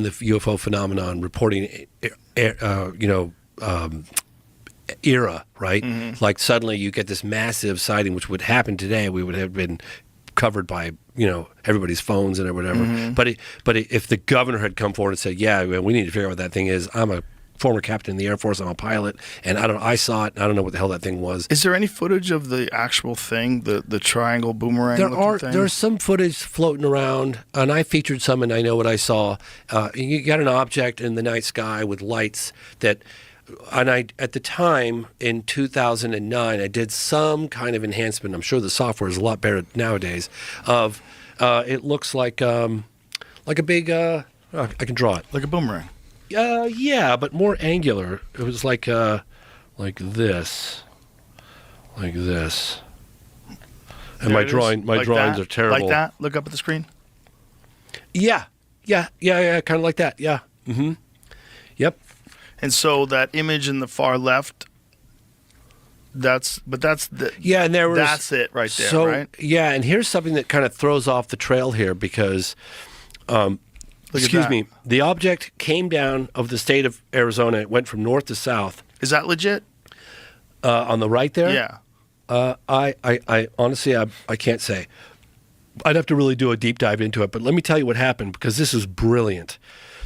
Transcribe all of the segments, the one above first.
the UFO phenomenon reporting, era, right? Mm-hmm. Like suddenly you get this massive sighting, which would happen today. We would have been covered by everybody's phones and whatever. Mm-hmm. But if the governor had come forward and said, "Yeah, we need to figure out what that thing is. I'm a former captain in the Air Force. I'm a pilot, and I saw it. And I don't know what the hell that thing was." Is there any footage of the actual thing, the triangle boomerang? There's some footage floating around, and I featured some, and I know what I saw. You got an object in the night sky with lights that. And at the time, in 2009, I did some kind of enhancement. I'm sure the software is a lot better nowadays. Of it looks like a big. I can draw it Like a boomerang. Yeah, but more angular. It was like this, like this. And my drawings are terrible. Like that. Look up at the screen. Yeah, kind of like that. Yeah. Mm-hmm. Yep. And so that image in the far left, that's it right there, right? Yeah, and here's something that kind of throws off the trail here because, the object came down of the state of Arizona. It went from north to south. Is that legit? On the right there? Yeah. I honestly, I can't say. I'd have to really do a deep dive into it, but let me tell you what happened because this is brilliant.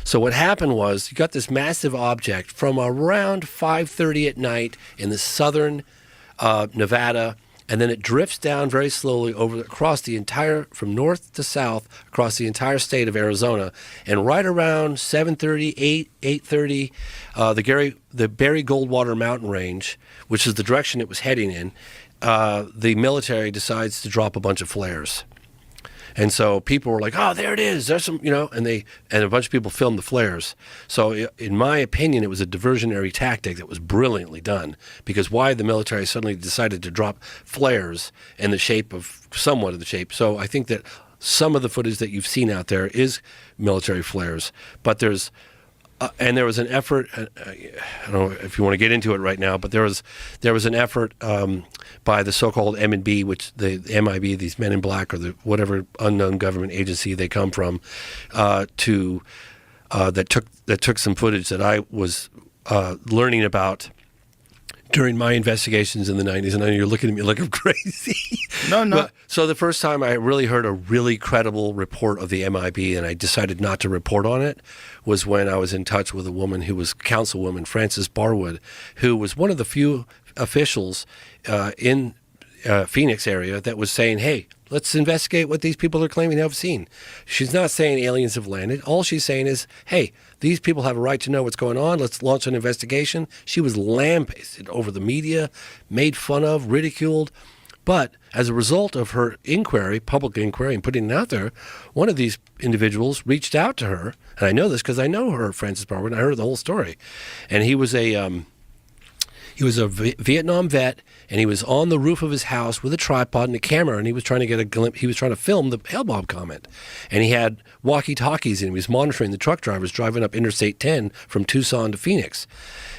So what happened was you got this massive object from around 5:30 at night in the southern Nevada, and then it drifts down very slowly from north to south across the entire state of Arizona, and right around 7:30, 8:30, the Barry Goldwater mountain range, which is the direction it was heading in, the military decides to drop a bunch of flares. And so people were like, "Oh, there it is. There's some," and a bunch of people filmed the flares. So in my opinion, it was a diversionary tactic that was brilliantly done because why the military suddenly decided to drop flares in the shape of somewhat of the shape. So I think that some of the footage that you've seen out there is military flares, but there was an effort. I don't know if you want to get into it right now, but there was an effort by the so-called M&B, which the MIB, these Men in Black, or the whatever unknown government agency they come from, that took some footage that I was learning about during my investigations in the 90s, and I know you're looking at me like I'm crazy. No. So the first time I really heard a really credible report of the MIB, and I decided not to report on it, was when I was in touch with a woman who was Councilwoman Frances Barwood, who was one of the few officials in Phoenix area that was saying, "Hey, let's investigate what these people are claiming to have seen." She's not saying aliens have landed. All she's saying is, "Hey, these people have a right to know what's going on. Let's launch an investigation." She was lambasted over the media, made fun of, ridiculed. But as a result of her inquiry, public inquiry, and putting it out there, one of these individuals reached out to her. And I know this because I know her, Frances Barwood, and I heard the whole story. And he was a Vietnam vet, and he was on the roof of his house with a tripod and a camera, and he was trying to get a glimpse. He was trying to film the hail bomb comment, and he had walkie-talkies, and he was monitoring the truck drivers driving up Interstate 10 from Tucson to Phoenix.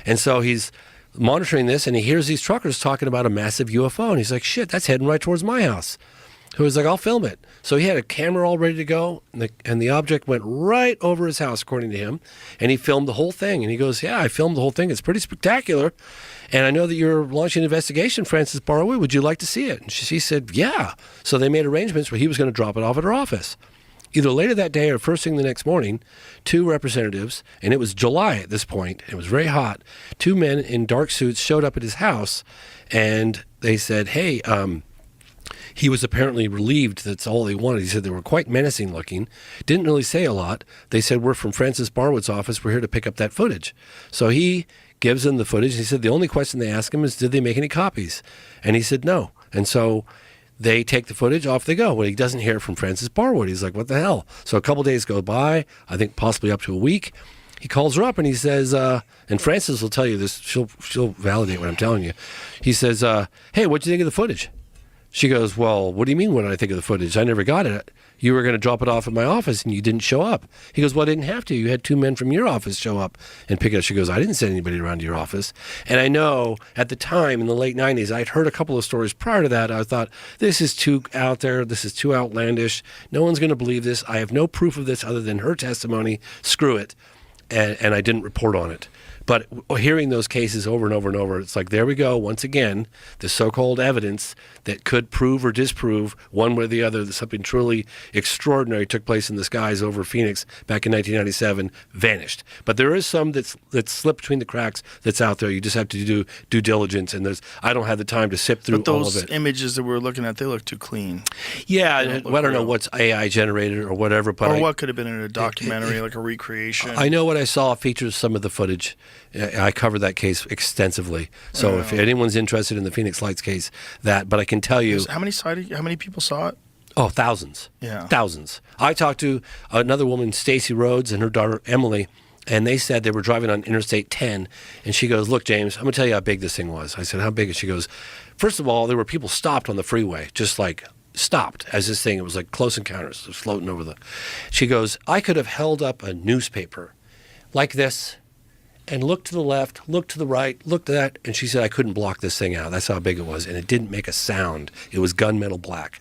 And so he's monitoring this, and he hears these truckers talking about a massive UFO, and he's like, "Shit, that's heading right towards my house." So he's like, "I'll film it." So he had a camera all ready to go, and the object went right over his house, according to him, and he filmed the whole thing. And he goes, "Yeah, I filmed the whole thing. It's pretty spectacular. And I know that you're launching an investigation, Frances Barwood. Would you like to see it?" And she said, "Yeah." So they made arrangements where he was going to drop it off at her office. Either later that day or first thing the next morning, two representatives, and it was July at this point, it was very hot, two men in dark suits showed up at his house, and they said, "Hey," he was apparently relieved that's all they wanted. He said they were quite menacing looking, didn't really say a lot. They said, "We're from Frances Barwood's office. We're here to pick up that footage." So he gives them the footage. He said the only question they ask him is, "Did they make any copies?" And he said no. And so they take the footage, off they go. Well, he doesn't hear from Frances Barwood. He's like, "What the hell?" So a couple days go by, I think possibly up to a week. He calls her up and he says, and Frances will tell you this, she'll validate what I'm telling you. He says, "Hey, what'd you think of the footage?" She goes, "Well, what do you mean what did I think of the footage? I never got it. you were going to drop it off at my office and you didn't show up. He goes, well, I didn't have to. You had 2 men from your office show up and pick it up. She goes, I didn't send anybody around to your office. And I know at the time in the late 90s, I'd heard a couple of stories prior to that. I thought, this is too out there. This is too outlandish. No one's going to believe this. I have no proof of this other than her testimony. Screw it. And I didn't report on it. But hearing those cases over and over and over, it's like, there we go, once again, the so-called evidence that could prove or disprove one way or the other that something truly extraordinary took place in the skies over Phoenix back in 1997 vanished. But there is some that's slipped between the cracks that's out there. You just have to do due diligence, and I don't have the time to sift through all of it. But those images that we're looking at, they look too clean. Yeah, I don't know what's AI generated or whatever. But what could have been in a documentary, like a recreation. I know what I saw features some of the footage. I covered that case extensively. So if anyone's interested in the Phoenix Lights case, but I can tell you... How many people saw it? Oh, thousands. Yeah. Thousands. I talked to another woman, Stacy Rhodes, and her daughter, Emily, and they said they were driving on Interstate 10, and she goes, look, James, I'm going to tell you how big this thing was. I said, how big? And she goes, first of all, there were people stopped on the freeway, just like stopped as this thing. It was like Close Encounters, floating over the... She goes, I could have held up a newspaper like this, and looked to the left, looked to the right, looked at that, and she said, I couldn't block this thing out. That's how big it was, and it didn't make a sound. It was gunmetal black.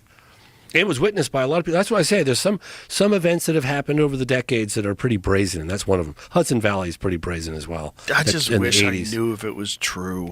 It was witnessed by a lot of people. That's what I say. There's some events that have happened over the decades that are pretty brazen, and that's one of them. Hudson Valley is pretty brazen as well. I just wish I knew if it was true.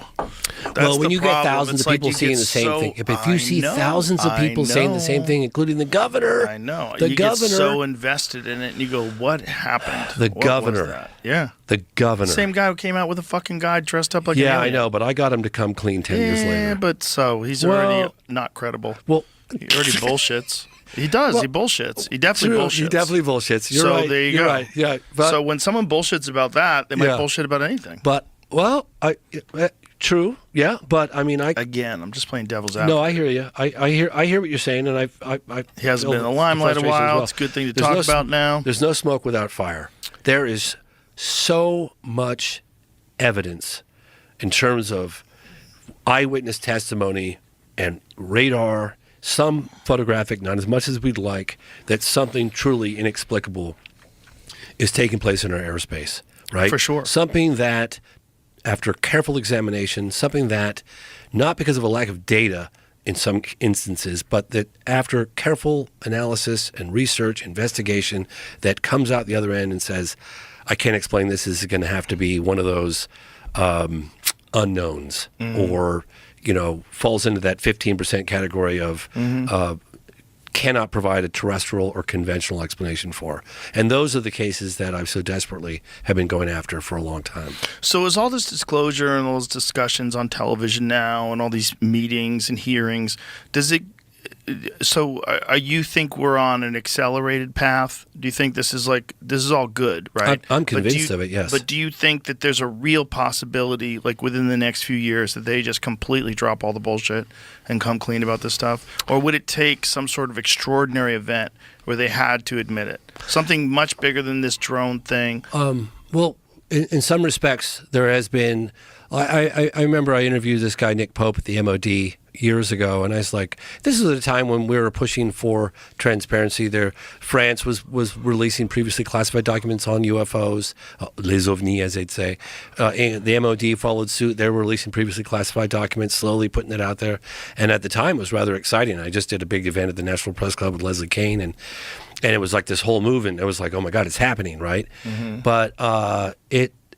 Well, when you get thousands of people saying the same thing, if you see thousands of people saying the same thing, including the governor, I know. You get so invested in it, and you go, "What happened?" The governor, was that? Yeah, the governor, same guy who came out with a fucking guy dressed up like an alien. I know, but I got him to come clean 10 years later. Yeah, but he's already not credible. Well, he already bullshits. He does. Well, he bullshits. He definitely bullshits. He definitely bullshits. You're right. There you go. Right. Yeah. But, so when someone bullshits about that, they might bullshit about anything. But true. Yeah. But I mean, again, I'm just playing devil's advocate. No, I hear you. I hear what you're saying, and he hasn't been in the limelight a while. Well. It's a good thing to talk about now. There's no smoke without fire. There is so much evidence in terms of eyewitness testimony and radar. Some photographic, not as much as we'd like, that something truly inexplicable is taking place in our airspace, right? For sure. Something that, after careful examination, something that, not because of a lack of data in some instances, but that after careful analysis and research, investigation, that comes out the other end and says, I can't explain this, this is going to have to be one of those unknowns or... falls into that 15% category of cannot provide a terrestrial or conventional explanation for. And those are the cases that I so desperately have been going after for a long time. So is all this disclosure and all those discussions on television now and all these meetings and hearings, you think we're on an accelerated path? Do you think this is all good, right? I'm convinced of it, yes. But do you think that there's a real possibility, like within the next few years, that they just completely drop all the bullshit and come clean about this stuff? Or would it take some sort of extraordinary event where they had to admit it? Something much bigger than this drone thing? Well, in some respects, there has been... I remember I interviewed this guy, Nick Pope, at the MOD years ago, and I was like, this is at a time when we were pushing for transparency. France was releasing previously classified documents on UFOs, les ovnis, as they'd say. And the MOD followed suit. They were releasing previously classified documents, slowly putting it out there. And at the time, it was rather exciting. I just did a big event at the National Press Club with Leslie Kean, and it was like this whole movement. It was like, oh my God, it's happening, right? Mm-hmm. But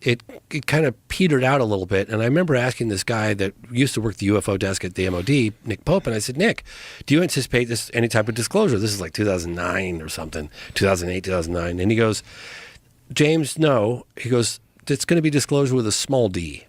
it kind of petered out a little bit. And I remember asking this guy that used to work the UFO desk at the MOD, Nick Pope, and I said, Nick, do you anticipate any type of disclosure? This is like 2009 or something, 2008, 2009. And he goes, James, no. He goes, it's going to be disclosure with a small d,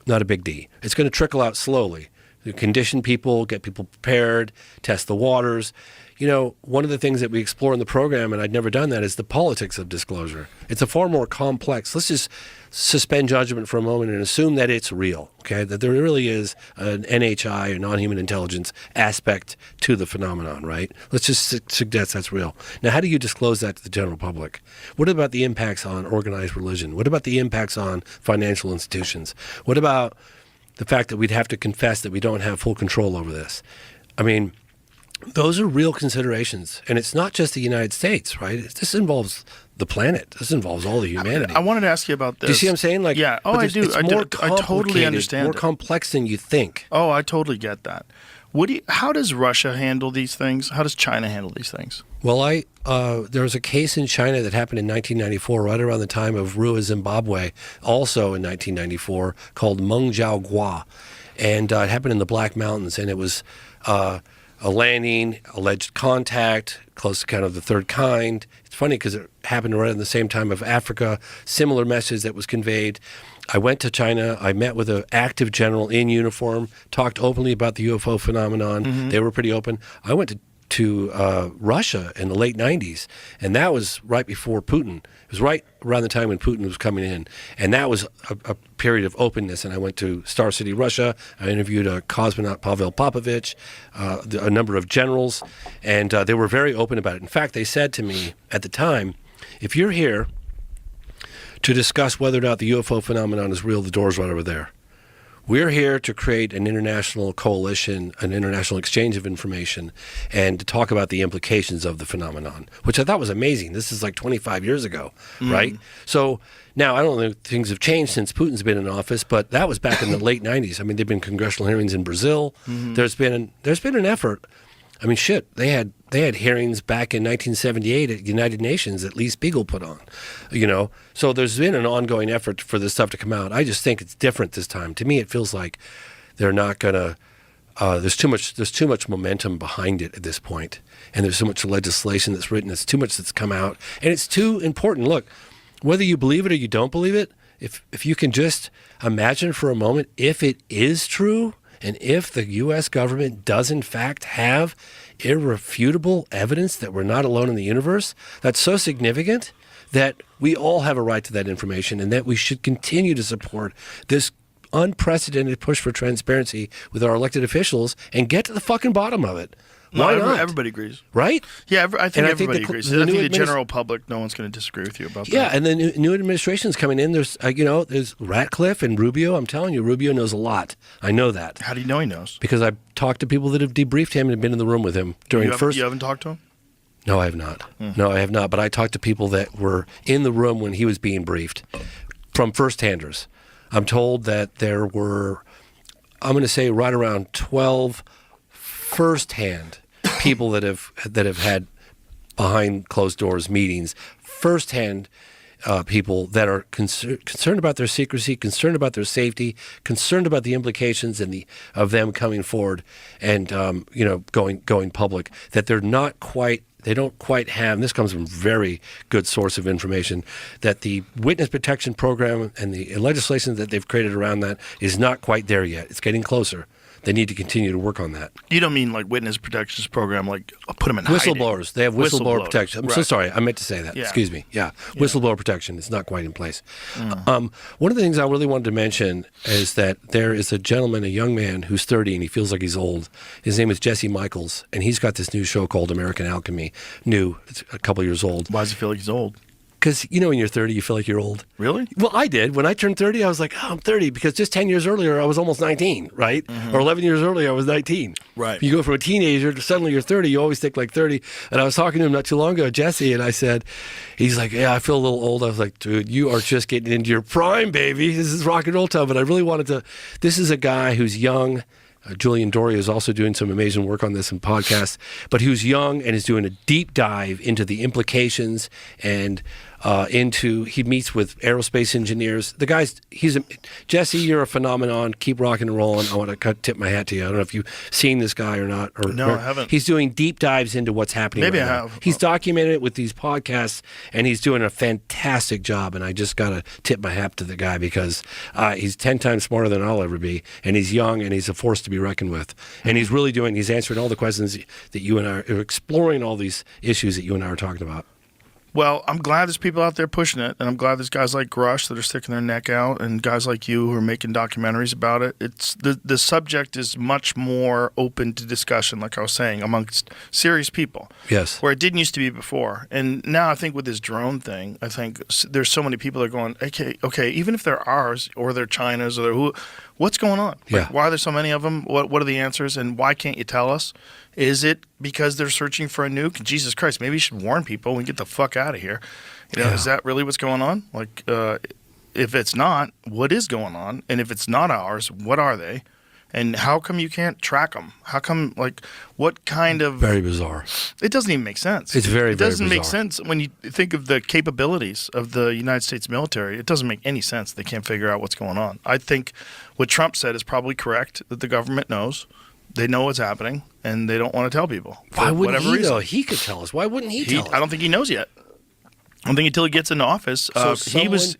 not a big D. It's going to trickle out slowly. You condition people, get people prepared, test the waters. One of the things that we explore in the program, and I'd never done that, is the politics of disclosure. It's a far more complex. Let's just suspend judgment for a moment and assume that it's real, okay? That there really is an NHI, or non-human intelligence aspect to the phenomenon, right? Let's just suggest that's real. Now, how do you disclose that to the general public? What about the impacts on organized religion? What about the impacts on financial institutions? What about the fact that we'd have to confess that we don't have full control over this? I mean... Those are real considerations. And it's not just the United States, right? This involves the planet. This involves all the humanity. I wanted to ask you about this. Do you see what I'm saying? Like, yeah. Oh, but I do. It's I more do. I totally understand more it. complex than you think. Oh, I totally get that. How does Russia handle these things? How does China handle these things? Well, there was a case in China that happened in 1994, right around the time of Rua, Zimbabwe, also in 1994, called Meng Jiao Gua. And it happened in the Black Mountains, and it was a landing, alleged contact, close to kind of the third kind. It's funny because it happened right at the same time of Africa, similar message that was conveyed. I went to China. I met with an active general in uniform, talked openly about the UFO phenomenon. Mm-hmm. They were pretty open. I went to Russia in the late 90s, and that was right before Putin. It was right around the time when Putin was coming in, and that was a period of openness. And I went to Star City, Russia. I interviewed a cosmonaut, Pavel Popovich, a number of generals, and they were very open about it. In fact, they said to me at the time, if you're here to discuss whether or not the UFO phenomenon is real, the door's right over there. We're here to create an international coalition, an international exchange of information, and to talk about the implications of the phenomenon, which I thought was amazing. This is like 25 years ago, right? So now I don't know if things have changed since Putin's been in office, but that was back in the late 90s. I mean, there've been congressional hearings in Brazil. Mm-hmm. There's been an effort. I mean, shit, they had hearings back in 1978 at United Nations that Lee Spiegel put on, So there's been an ongoing effort for this stuff to come out. I just think it's different this time. To me, it feels like they're not gonna. There's too much momentum behind it at this point, and there's so much legislation that's written. There's too much that's come out, and it's too important. Look, whether you believe it or you don't believe it, if you can just imagine for a moment, if it is true. And if the U.S. government does, in fact, have irrefutable evidence that we're not alone in the universe, that's so significant that we all have a right to that information and that we should continue to support this unprecedented push for transparency with our elected officials and get to the fucking bottom of it. Why not? Everybody agrees. Right? Yeah, I think everybody agrees. I think the general public, no one's going to disagree with you about that. Yeah, and the new administration's coming in. There's, there's Ratcliffe and Rubio. I'm telling you, Rubio knows a lot. I know that. How do you know he knows? Because I've talked to people that have debriefed him and been in the room with him during You haven't talked to him? No, I have not. No, I have not. But I talked to people that were in the room when he was being briefed from first-handers. I'm told that there were, I'm going to say right around 12 first-hand people that have had behind closed doors meetings, firsthand people that are concerned about their secrecy, concerned about their safety, concerned about the implications of them coming forward and going public. That they don't quite have. And this comes from very good source of information. That the witness protection program and the legislation that they've created around that is not quite there yet. It's getting closer. They need to continue to work on that. You don't mean like witness protections program, like put them in whistleblowers. hiding. They have whistleblower protection. I'm so sorry. I meant to say that. Yeah. Excuse me. Yeah. Whistleblower protection is not quite in place. One of the things I really wanted to mention is that there is a gentleman, a young man who's 30 and he feels like he's old. His name is Jesse Michaels, and he's got this new show called American Alchemy. It's a couple years old. Why does he feel like he's old? Because, when you're 30, you feel like you're old. Really? Well, I did. When I turned 30, I was like, I'm 30, because just 10 years earlier, I was almost 19, right? Mm-hmm. Or 11 years earlier, I was 19. Right. You go from a teenager to suddenly you're 30, you always think like 30. And I was talking to him not too long ago, Jesse, and I said, he's like, yeah, I feel a little old. I was like, dude, you are just getting into your prime, baby. This is rock and roll time. But I really wanted to, this is a guy who's young. Julian Doria is also doing some amazing work on this in podcasts, but he was young and is doing a deep dive into the implications and he meets with aerospace engineers. The guy's, Jesse, you're a phenomenon. Keep rocking and rolling. I want to tip my hat to you. I don't know if you've seen this guy or not. No, I haven't. He's doing deep dives into what's happening. Maybe right I now. have. He's documented it with these podcasts, and he's doing a fantastic job. And I just got to tip my hat to the guy because he's 10 times smarter than I'll ever be, and he's young, and he's a force to be reckoned with. And he's answering all the questions that you and I are exploring, all these issues that you and I are talking about. Well, I'm glad there's people out there pushing it, and I'm glad there's guys like Grush that are sticking their neck out, and guys like you who are making documentaries about it. It's the subject is much more open to discussion, like I was saying, amongst serious people. Yes. Where it didn't used to be before. And now I think with this drone thing, I think there's so many people that are going, okay, even if they're ours or they're China's or they're what's going on? Yeah. Like, why are there so many of them? What are the answers, and why can't you tell us? Is it because they're searching for a nuke? Jesus Christ, maybe you should warn people and get the fuck out of here. Is that really what's going on? Like, if it's not, what is going on? And if it's not ours, what are they? And how come you can't track them? How come, like, what kind of... Very bizarre. It doesn't even make sense. It's very, It doesn't very make sense when you think of the capabilities of the United States military. It doesn't make any sense. They can't figure out what's going on. I think what Trump said is probably correct, that the government knows. They know what's happening, and they don't want to tell people. Why wouldn't whatever he, reason. though? He could tell us. Why wouldn't he tell us? I don't think he knows yet. I don't think until he gets into office.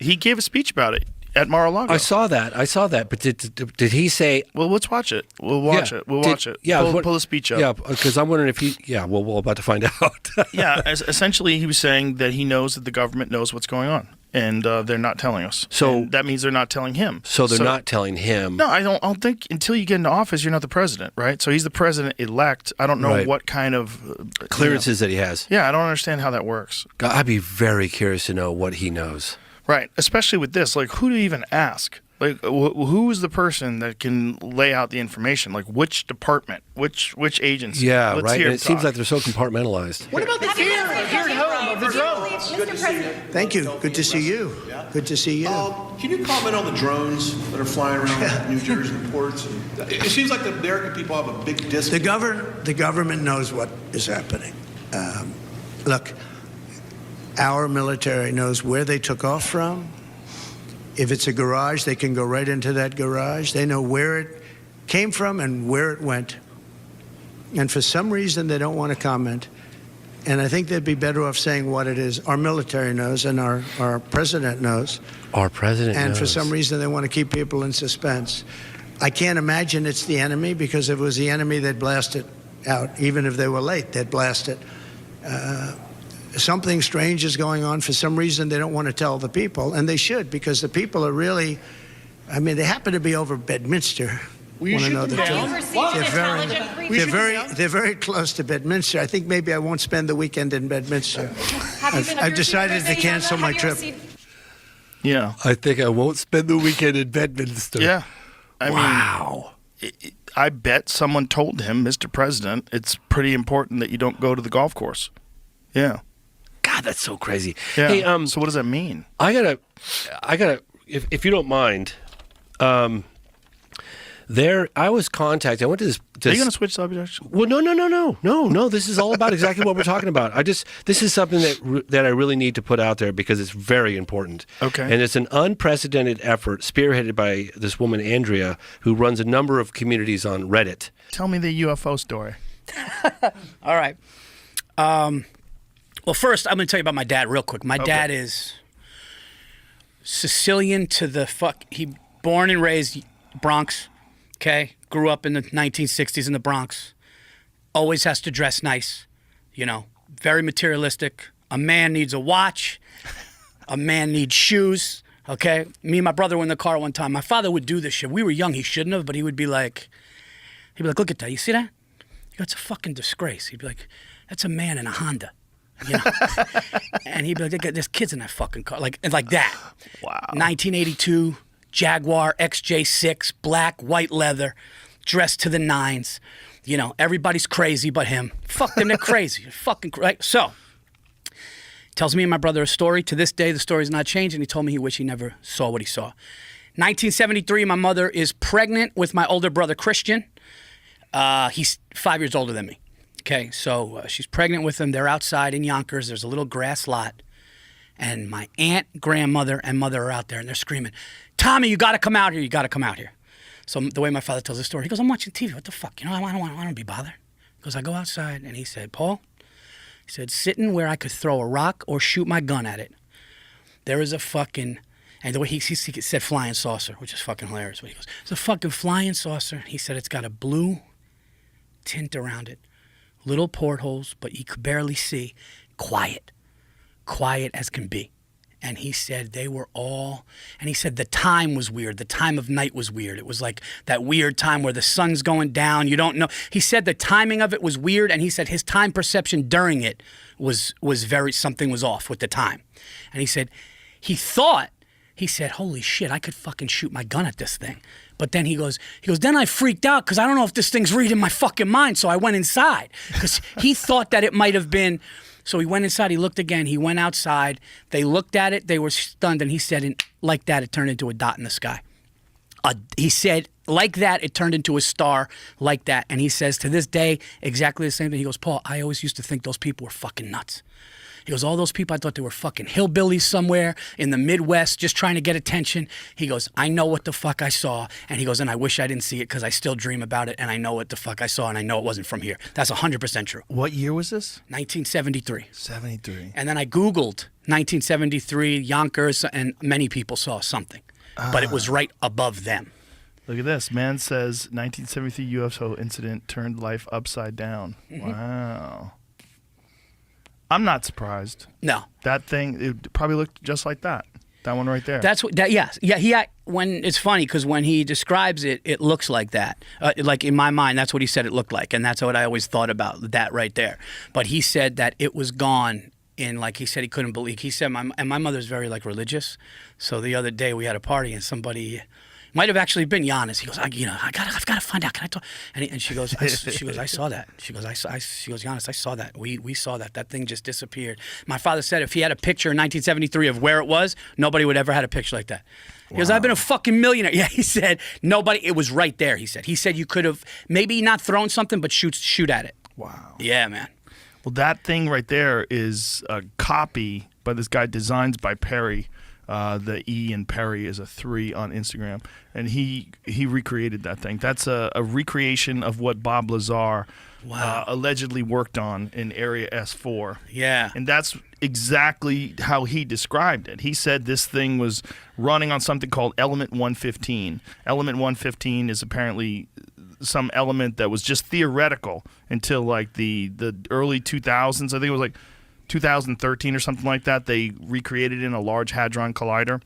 He gave a speech about it at Mar-a-Lago. I saw that. But did he say... Well, let's watch it. We'll watch it. Yeah, pull the speech up. Yeah, because I'm wondering if he... Yeah, well, we're about to find out. Yeah, essentially he was saying that he knows that the government knows what's going on, and they're not telling us. So and that means they're not telling him. So they're not telling him. No, I don't think until you get into office, you're not the president, right? So he's the president-elect. I don't know what kind of... clearances that he has. Yeah, I don't understand how that works. God, I'd be very curious to know what he knows. Right, especially with this. Like, who do you even ask? Like, who is the person that can lay out the information? Like, which department? Which agency? Yeah, Let's right. hear And it seems like they're so compartmentalized. What about the fear here at home of the drones? Good to see you. Thank you. Good to see you. Good to see you. Can you comment on the drones that are flying around New Jersey ports? It seems like the American people have a big disconnect. The government knows what is happening. Look, our military knows where they took off from. If it's a garage, they can go right into that garage. They know where it came from and where it went. And for some reason, they don't want to comment. And I think they'd be better off saying what it is. Our military knows, and our president knows. Our president knows. And for some reason, they want to keep people in suspense. I can't imagine it's the enemy, because if it was the enemy, they'd blast it out. Even if they were late, they'd blast it. Something strange is going on. For some reason, they don't want to tell the people, and they should, because the people are really, I mean, they happen to be over Bedminster. Will you shoot them down? They're very close to Bedminster. I think maybe I won't spend the weekend in Bedminster. I've decided to cancel my trip. Yeah. I think I won't spend the weekend in Bedminster. Yeah. Wow. I bet someone told him, Mr. President, it's pretty important that you don't go to the golf course. Yeah. God, that's so crazy. Yeah. Hey, so what does that mean? I gotta, if you don't mind, I was contacted. I went to this. Are you going to switch subjects? Well, no. This is all about exactly what we're talking about. This is something that I really need to put out there because it's very important. Okay. And it's an unprecedented effort spearheaded by this woman, Andrea, who runs a number of communities on Reddit. Tell me the UFO story. All right. Well, first, I'm going to tell you about my dad real quick. My dad is Sicilian to the fuck. He born and raised Bronx, okay? Grew up in the 1960s in the Bronx. Always has to dress nice, very materialistic. A man needs a watch. A man needs shoes, okay? Me and my brother were in the car one time. My father would do this shit. We were young. He shouldn't have, but he would be like, look at that. You see that? That's a fucking disgrace. He'd be like, that's a man in a Honda. And he'd be like, there's kids in that fucking car. Like that. Wow. 1982, Jaguar XJ6, black, white leather, dressed to the nines. Everybody's crazy but him. Fuck them, they're crazy. Fucking right. So, tells me and my brother a story. To this day, the story's not changed, and he told me he wished he never saw what he saw. 1973, my mother is pregnant with my older brother, Christian. He's 5 years older than me. Okay, so she's pregnant with him. They're outside in Yonkers. There's a little grass lot. And my aunt, grandmother, and mother are out there, and they're screaming, Tommy, you got to come out here. You got to come out here. So the way my father tells the story, he goes, I'm watching TV. What the fuck? I don't want to be bothered. He goes, I go outside, and he said, Paul, he said, sitting where I could throw a rock or shoot my gun at it, there is a fucking, and the way he said flying saucer, which is fucking hilarious. But he goes, it's a fucking flying saucer. He said, it's got a blue tint around it. Little portholes, but you could barely see. Quiet as can be. And he said they were all, and he said the time was weird. The time of night was weird. It was like that weird time where the sun's going down. You don't know. He said the timing of it was weird, and he said his time perception during it was something was off with the time. And he said he thought He said, holy shit, I could fucking shoot my gun at this thing. But then he goes, then I freaked out because I don't know if this thing's reading my fucking mind. So I went inside because he thought that it might have been. So he went inside, he looked again, he went outside. They looked at it, they were stunned. And he said, like that, it turned into a dot in the sky. He said, like that, it turned into a star, like that. And he says, to this day, exactly the same thing. He goes, Paul, I always used to think those people were fucking nuts. He goes, all those people, I thought they were fucking hillbillies somewhere in the Midwest just trying to get attention. He goes, I know what the fuck I saw. And he goes, and I wish I didn't see it because I still dream about it and I know what the fuck I saw and I know it wasn't from here. That's 100% true. What year was this? 1973. 73. And then I Googled 1973 Yonkers and many people saw something. But it was right above them. Look at this. Man says 1973 UFO incident turned life upside down. Mm-hmm. Wow. I'm not surprised. No. That thing, it probably looked just like that. That one right there. That's what. Yes. Yeah. When it's funny because when he describes it, it looks like that. Like in my mind, that's what he said it looked like, and that's what I always thought about that right there. But he said that it was gone in like he said he couldn't believe. He said my mother's very like religious, so the other day we had a party and somebody. Might have actually been Giannis. He goes, I've got to find out. Can I talk? And she goes, I saw that. She goes, Giannis, I saw that. We saw that. That thing just disappeared. My father said if he had a picture in 1973 of where it was, nobody would ever had a picture like that. He goes, I've been a fucking millionaire. Yeah, he said nobody. It was right there. He said you could have maybe not thrown something, but shoot at it. Wow. Yeah, man. Well, that thing right there is a copy by this guy, Designs by Perry. The E in Perry is a 3 on Instagram, and he recreated that thing. That's a recreation of what Bob Lazar allegedly worked on in Area S4. Yeah. And that's exactly how he described it. He said this thing was running on something called Element 115. Element 115 is apparently some element that was just theoretical until like the early 2000s. I think it was like 2013 or something like that. They recreated it in a Large Hadron Collider,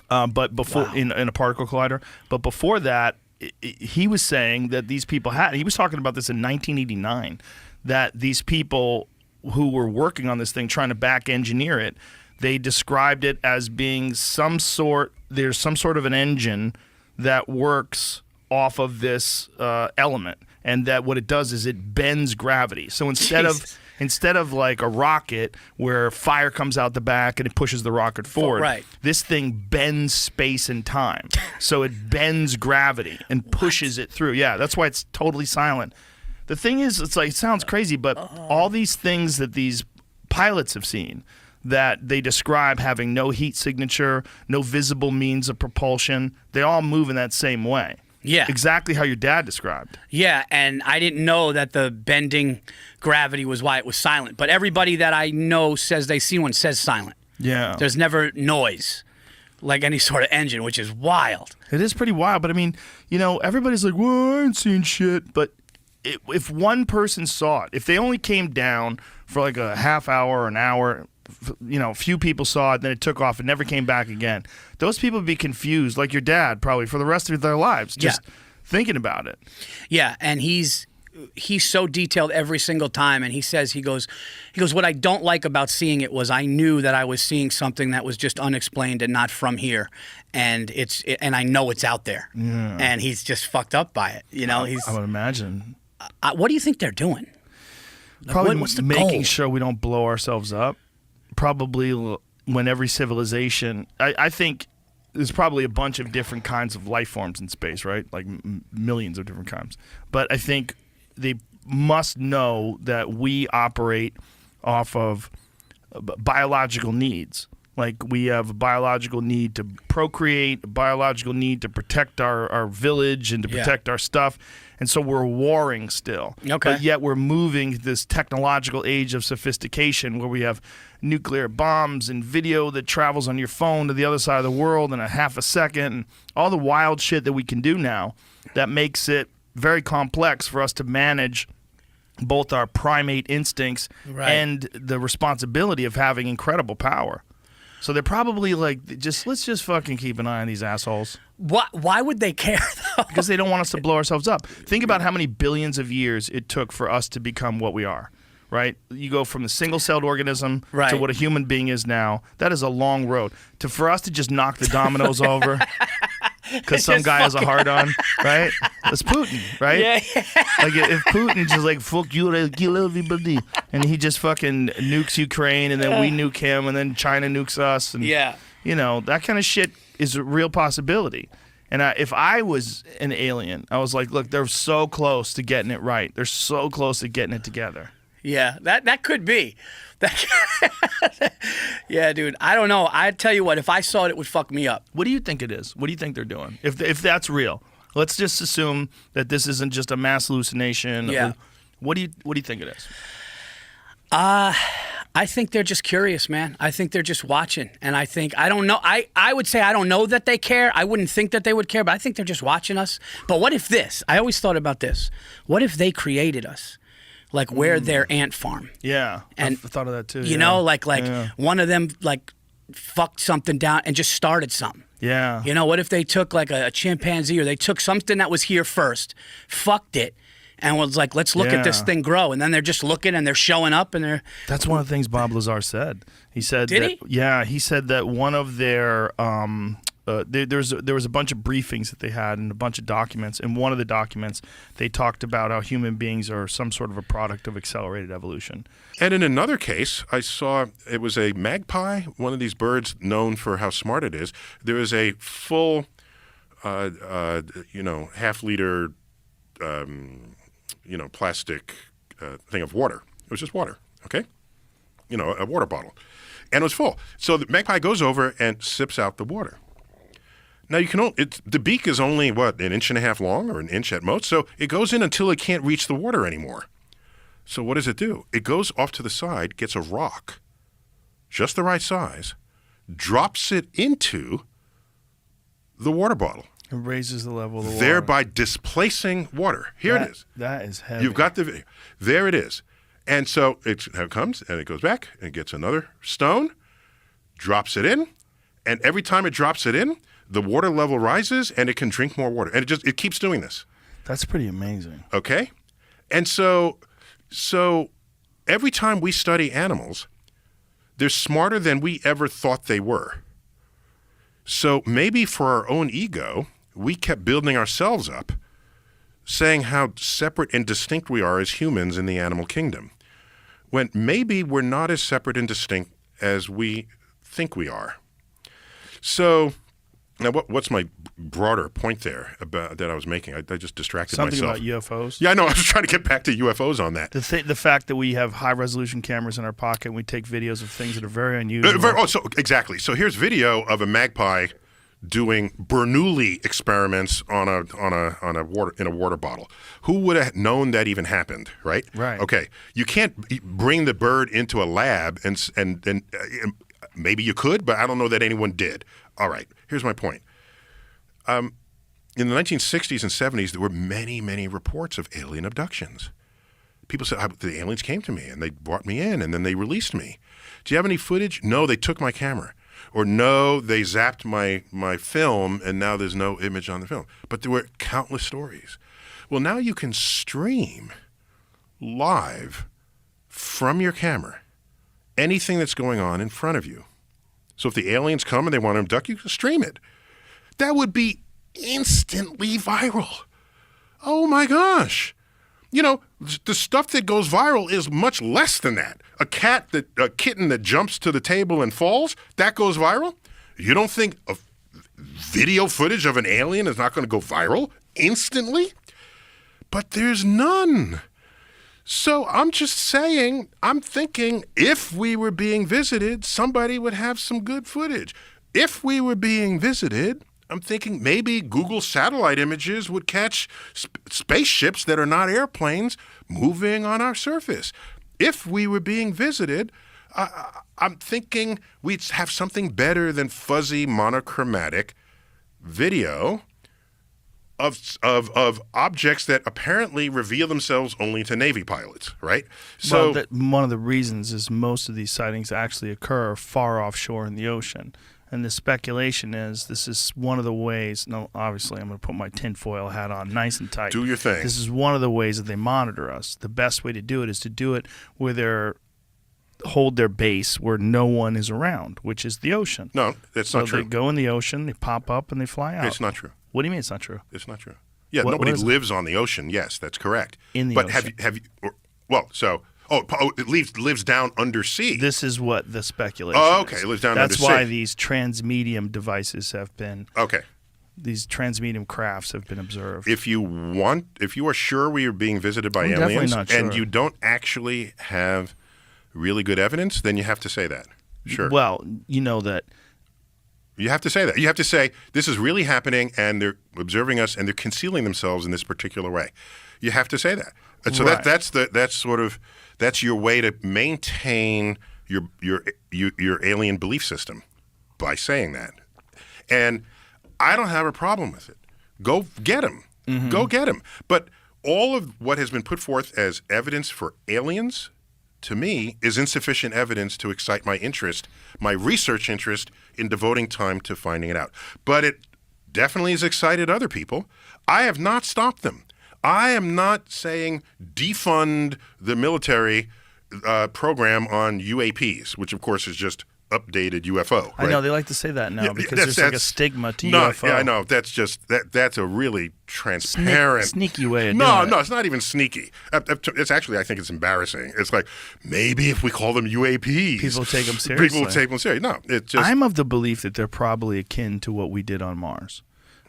but before in a particle collider. But before that, he was saying that these people had. He was talking about this in 1989. That these people who were working on this thing, trying to back engineer it, they described it as being some sort. There's some sort of an engine that works off of this element, and that what it does is it bends gravity. So instead of like a rocket where fire comes out the back and it pushes the rocket forward, right. This thing bends space and time. So it bends gravity and pushes it through. Yeah, that's why it's totally silent. The thing is, it's like it sounds crazy, but all these things that these pilots have seen that they describe having no heat signature, no visible means of propulsion, they all move in that same way. Yeah. Exactly how your dad described. Yeah, and I didn't know that the bending gravity was why it was silent. But everybody that I know says they see one says silent. Yeah. There's never noise like any sort of engine, which is wild. It is pretty wild, but I mean, everybody's like, well, I ain't seen shit. But if one person saw it, if they only came down for like a half hour or an hour, a few people saw it, then it took off and never came back again. Those people would be confused, like your dad, probably for the rest of their lives, just thinking about it. Yeah, and he's so detailed every single time, and he goes, what I don't like about seeing it was I knew that I was seeing something that was just unexplained and not from here, and I know it's out there, and he's just fucked up by it. I would imagine. What do you think they're doing? Probably what's the making goal? sure we don't blow ourselves up. Probably when every civilization, I think there's probably a bunch of different kinds of life forms in space, right? Like millions of different kinds. But I think they must know that we operate off of biological needs. Like we have a biological need to procreate, a biological need to protect our village and to protect our stuff. And so we're warring still. Okay. But yet we're moving this technological age of sophistication where we have nuclear bombs and video that travels on your phone to the other side of the world in a half a second. And all the wild shit that we can do now that makes it very complex for us to manage both our primate instincts and the responsibility of having incredible power. So they're probably like, let's just fucking keep an eye on these assholes. Why would they care, though? Because they don't want us to blow ourselves up. Think about how many billions of years it took for us to become what we are, right? You go from the single-celled organism to Right. what a human being is now. That is a long road. For us to just knock the dominoes over because some Just guy has a fucking- hard-on, right? It's Putin, right? Yeah. Like if Putin just like fuck you, I kill everybody, and he just fucking nukes Ukraine, and then we nuke him, and then China nukes us, and Yeah. you know, that kind of shit is a real possibility. And if I was an alien, I was like, look, they're so close to getting it right. They're so close to getting it together. Yeah, that could be. Yeah, dude. I don't know. I tell you what, if I saw it, it would fuck me up. What do you think it is? What do you think they're doing? If that's real, let's just assume that this isn't just a mass hallucination. Yeah. What do you think it is? I think they're just curious, man. I think they're just watching. And I don't know. I would say I don't know that they care. I wouldn't think that they would care, but I think they're just watching us. But what if this? I always thought about this. What if they created us? Like we're their ant farm. Yeah, And I thought of that too. You yeah. know, like Yeah. one of them like fucked something down and just started something. Yeah. You know, what if they took like a chimpanzee or they took something that was here first, fucked it, and was like, let's look at this Yeah. thing grow. And then they're just looking and they're showing up and they're That's one of the things Bob Lazar said. He said Did that, he? Yeah, he said that one of their there was a bunch of briefings that they had and a bunch of documents. In one of the documents, they talked about how human beings are some sort of a product of accelerated evolution. And in another case, I saw it was a magpie, one of these birds known for how smart it is. There was a full, half-liter, plastic thing of water. It was just water, okay? A water bottle. And it was full. So the magpie goes over and sips out the water. Now the beak is only, an inch and a half long or an inch at most. So it goes in until it can't reach the water anymore. So what does it do? It goes off to the side, gets a rock, just the right size, drops it into the water bottle, It raises the level of the water. thereby displacing water. Here it is. That is heavy. You've got the video. There it is. And so it comes and it goes back and it gets another stone, drops it in, and every time it drops it in, the water level rises and it can drink more water. And it keeps doing this. That's pretty amazing. Okay? And so every time we study animals, they're smarter than we ever thought they were. So maybe for our own ego, we kept building ourselves up, saying how separate and distinct we are as humans in the animal kingdom, when maybe we're not as separate and distinct as we think we are. So now what's my broader point there about that I was making? I just distracted Something myself. about UFOs. Yeah, I know. I was trying to get back to UFOs on that. The fact that we have high-resolution cameras in our pocket and we take videos of things that are very unusual. Exactly. So here's video of a magpie doing Bernoulli experiments on a water bottle. Who would have known that even happened, right? Right. Okay. You can't bring the bird into a lab and maybe you could, but I don't know that anyone did. All right. Here's my point. In the 1960s and 70s, there were many, many reports of alien abductions. People said, the aliens came to me and they brought me in and then they released me. Do you have any footage? No, they took my camera. Or no, they zapped my film and now there's no image on the film. But there were countless stories. Well, now you can stream live from your camera anything that's going on in front of you. So if the aliens come and they want to abduct you, stream it. That would be instantly viral. Oh my gosh. The stuff that goes viral is much less than that. A kitten that jumps to the table and falls, that goes viral? You don't think a video footage of an alien is not going to go viral instantly? But there's none. So I'm just saying, I'm thinking if we were being visited, somebody would have some good footage. If we were being visited, I'm thinking maybe Google satellite images would catch spaceships that are not airplanes moving on our surface. If we were being visited, I'm thinking we'd have something better than fuzzy monochromatic video of objects that apparently reveal themselves only to Navy pilots, right? So one of the reasons is most of these sightings actually occur far offshore in the ocean. And the speculation is this is one of the ways. No, obviously, I'm going to put my tinfoil hat on nice and tight. Do your thing. This is one of the ways that they monitor us. The best way to do it is to do it where they're hold their base where no one is around, which is the ocean. No, that's so not true. they go in the ocean, they pop up, and they fly out. It's not true. What do you mean it's not true? It's not true. Yeah, What nobody is it? lives on the ocean. Yes, that's correct. In the but ocean. have you? It lives down undersea. This is what the speculation Oh, okay. is. It lives down That's undersea. why these transmedium devices have been, Okay. these transmedium crafts have been observed. If you are sure we are being visited by I'm definitely aliens, not and sure. you don't actually have really good evidence, then you have to say that. Sure. Well, you know that. You have to say that. You have to say this is really happening, and they're observing us, and they're concealing themselves in this particular way. You have to say that. And so Right. that's your way to maintain your alien belief system by saying that. And I don't have a problem with it. Go get them. Mm-hmm. Go get them. But all of what has been put forth as evidence for aliens, to me, is insufficient evidence to excite my interest, my research interest in devoting time to finding it out. But it definitely has excited other people. I have not stopped them. I am not saying defund the military program on UAPs, which of course is just updated UFO. Right? I know they like to say that now Yeah, because that's- there's like a that's- stigma to no, UFO. Yeah, I know. That's just that's a really transparent, sneaky way of no, doing it. No, it's not even sneaky. It's actually, I think it's embarrassing. It's like maybe if we call them UAPs, People take them seriously. People will take them seriously. No, it's just I'm of the belief that they're probably akin to what we did on Mars.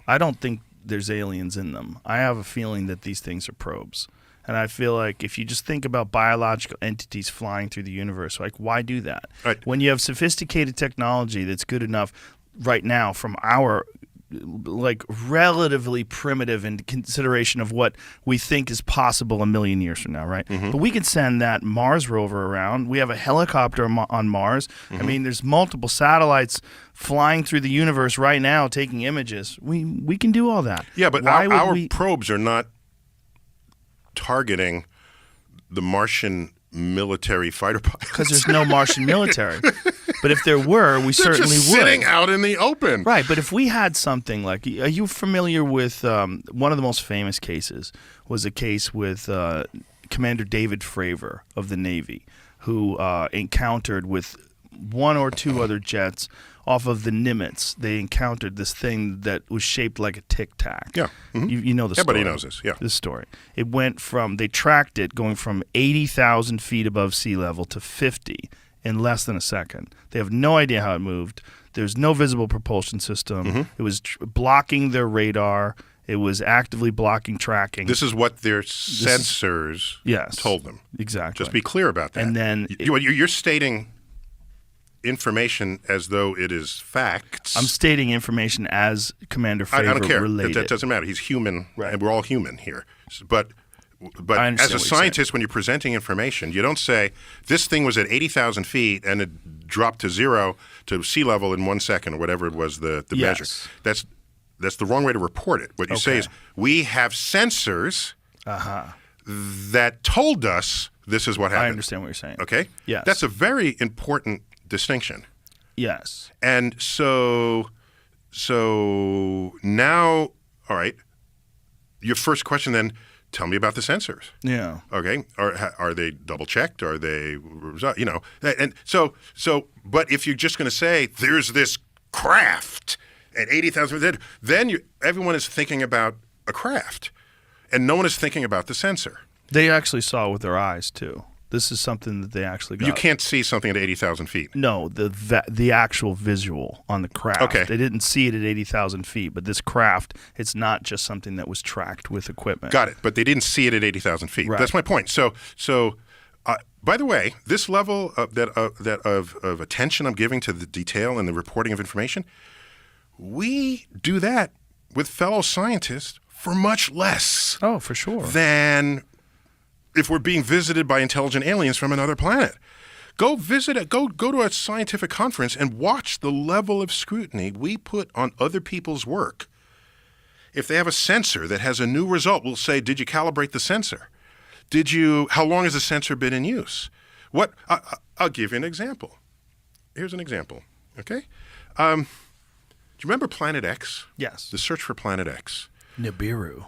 I don't think there's aliens in them. I have a feeling that these things are probes. And I feel like if you just think about biological entities flying through the universe, like why do that? Right. When you have sophisticated technology that's good enough right now from our like relatively primitive in consideration of what we think is possible a million years from now, right? Mm-hmm. But we can send that Mars rover around. We have a helicopter on Mars. Mm-hmm. I mean, there's multiple satellites flying through the universe right now taking images. We can do all that. yeah, but why would our we? probes are not targeting the Martian military fighter pilots. Because there's no Martian military. But if there were, we They're certainly just would. sitting out in the open. Right, but if we had something like, are you familiar with one of the most famous cases was a case with Commander David Fravor of the Navy, who encountered with one or two other jets off of the Nimitz. They encountered this thing that was shaped like a Tic Tac. Yeah. Mhm. You know the story. Everybody knows this, yeah. This story. It went from, they tracked it going from 80,000 feet above sea level to 50 in less than a second. They have no idea how it moved. There's no visible propulsion system. Mm-hmm. It was blocking their radar. It was actively blocking tracking. This is what their sensors Yes. told them. Exactly. Just be clear about that. And then you're stating information as though it is facts. I'm stating information as Commander I Fravor don't care. related. That doesn't matter. He's human, Right. and we're all human here. But I understand as a what you're scientist, when you're presenting information, you don't say this thing was at 80,000 feet and it dropped to zero to sea level in 1 second or whatever it was the Yes. measure. That's the wrong way to report it. What you say Okay. is we have sensors that told us this is what happened. I understand what you're saying. Okay? Yes. That's a very important distinction. Yes. And so now, all right, your first question then, tell me about the sensors. Yeah. Okay, are they double checked? Are they, and so, but if you're just going to say there's this craft at 80,000, then everyone is thinking about a craft, and no one is thinking about the sensor. They actually saw it with their eyes too. This is something that they actually got. You can't see something at 80,000 feet. No, the actual visual on the craft. Okay. They didn't see it at 80,000 feet, but this craft, it's not just something that was tracked with equipment. Got it. But they didn't see it at 80,000 feet. Right. That's my point. So, by the way, this level of attention I'm giving to the detail and the reporting of information, we do that with fellow scientists for much less Oh, for sure. than if we're being visited by intelligent aliens from another planet. Go visit it. Go to a scientific conference and watch the level of scrutiny we put on other people's work. If they have a sensor that has a new result, we'll say, did you calibrate the sensor? How long has the sensor been in use? I'll give you an example. Here's an example, okay? Do you remember Planet X? Yes. The search for Planet X. Nibiru.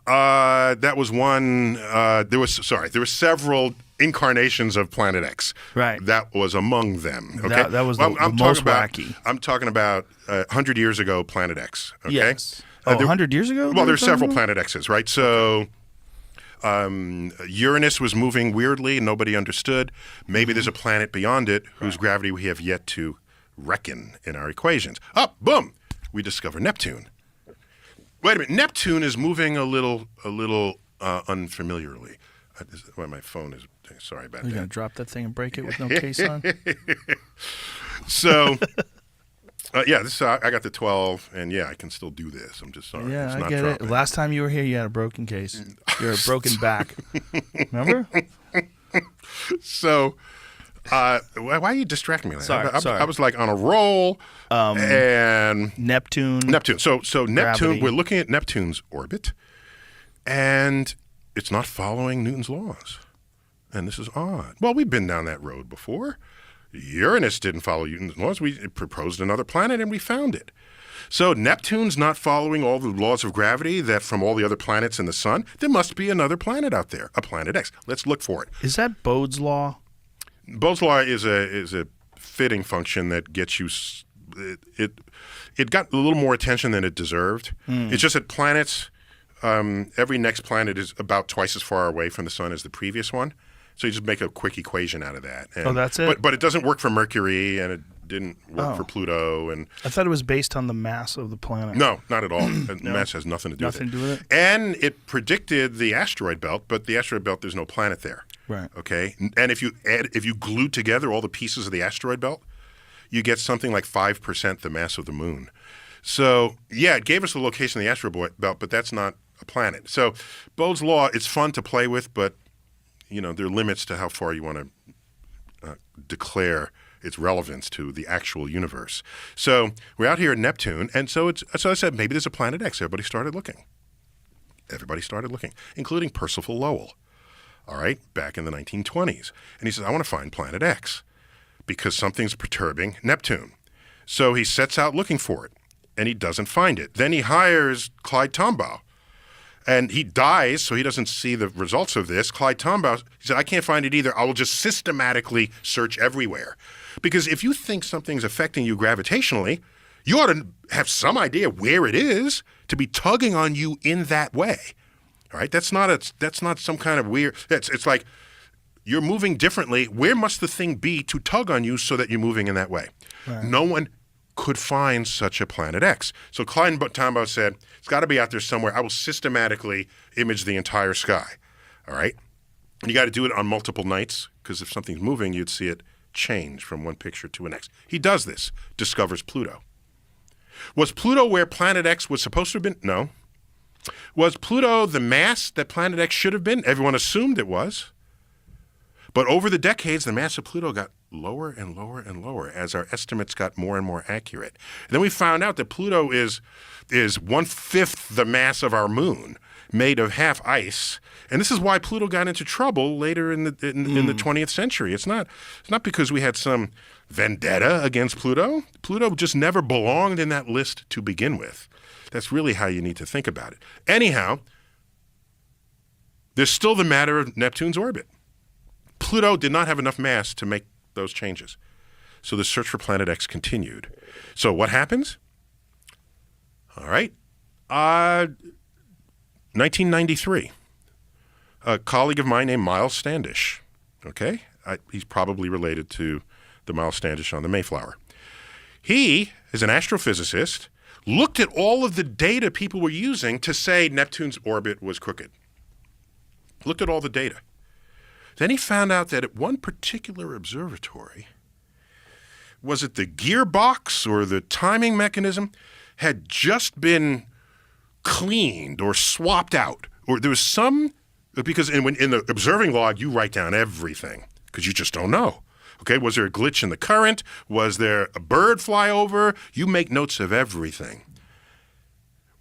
That was one. There were several incarnations of Planet X. Right. That was among them. Okay. That was the most wacky. I'm talking about 100 years ago, Planet X. Okay. Yes. 100 years ago? Well, there's several Planet X's, right? So Uranus was moving weirdly. Nobody understood. Maybe there's a planet beyond it whose gravity we have yet to reckon in our equations. Oh, boom! We discover Neptune. Wait a minute. Neptune is moving a little unfamiliarly. Well, my phone is. Sorry about that. You're gonna drop that thing and break it with no case on? So, this I got the 12, and I can still do this. I'm just sorry. Yeah, it's I not get dropping. it. Last time you were here, you had a broken case. You're a broken back. Remember? So, why are you distracting me? Sorry. I was like on a roll, and Neptune. So Neptune. Gravity. We're looking at Neptune's orbit, and it's not following Newton's laws. And this is odd. Well, we've been down that road before. Uranus didn't follow Newton's laws. We proposed another planet, and we found it. So Neptune's not following all the laws of gravity that from all the other planets in the sun. There must be another planet out there, a Planet X. Let's look for it. Is that Bode's law? Bode's law is a fitting function that gets you. It got a little more attention than it deserved. It's just that planets. Every next planet is about twice as far away from the sun as the previous one. So you just make a quick equation out of that. And, that's it? But it doesn't work for Mercury, and it didn't work for Pluto. And I thought it was based on the mass of the planet. no, not at all. Mass has nothing to do with it. Nothing to do with it? And it predicted the asteroid belt, but the asteroid belt, there's no planet there. Right. Okay. And if you glue together all the pieces of the asteroid belt, you get something like 5% the mass of the moon. So, it gave us the location of the asteroid belt, but that's not a planet. So Bode's law, it's fun to play with, but there are limits to how far you want to declare its relevance to the actual universe. So we're out here at Neptune, and so I said maybe there's a Planet X. Everybody started looking, including Percival Lowell. All right, back in the 1920s, and he says, I want to find Planet X because something's perturbing Neptune. So he sets out looking for it, and he doesn't find it. Then he hires Clyde Tombaugh. And he dies, so he doesn't see the results of this. Clyde Tombaugh, he said, I can't find it either. I will just systematically search everywhere. Because if you think something's affecting you gravitationally, you ought to have some idea where it is to be tugging on you in that way. All right? That's not some kind of weird... It's like you're moving differently. Where must the thing be to tug on you so that you're moving in that way? Right. No one could find such a Planet X. So Clyde Tombaugh said, it's got to be out there somewhere. I will systematically image the entire sky. All right? And you got to do it on multiple nights, because if something's moving, you'd see it change from one picture to the next. He does this, discovers Pluto. Was Pluto where Planet X was supposed to have been? No. Was Pluto the mass that Planet X should have been? Everyone assumed it was. But over the decades, the mass of Pluto got lower and lower and lower as our estimates got more and more accurate. And then we found out that Pluto is 1/5 the mass of our moon, made of half ice. And this is why Pluto got into trouble later in the 20th century. It's not because we had some vendetta against Pluto. Pluto just never belonged in that list to begin with. That's really how you need to think about it. Anyhow, there's still the matter of Neptune's orbit. Pluto did not have enough mass to make those changes. So the search for Planet X continued. So what happens? All right. 1993. A colleague of mine named Miles Standish. Okay? He's probably related to the Miles Standish on the Mayflower. He is an astrophysicist, looked at all of the data people were using to say Neptune's orbit was crooked. Looked at all the data. Then he found out that at one particular observatory, was it the gearbox or the timing mechanism, had just been cleaned or swapped out. Or there was some, because in the observing log, you write down everything because you just don't know. Okay, was there a glitch in the current? Was there a bird fly over? You make notes of everything.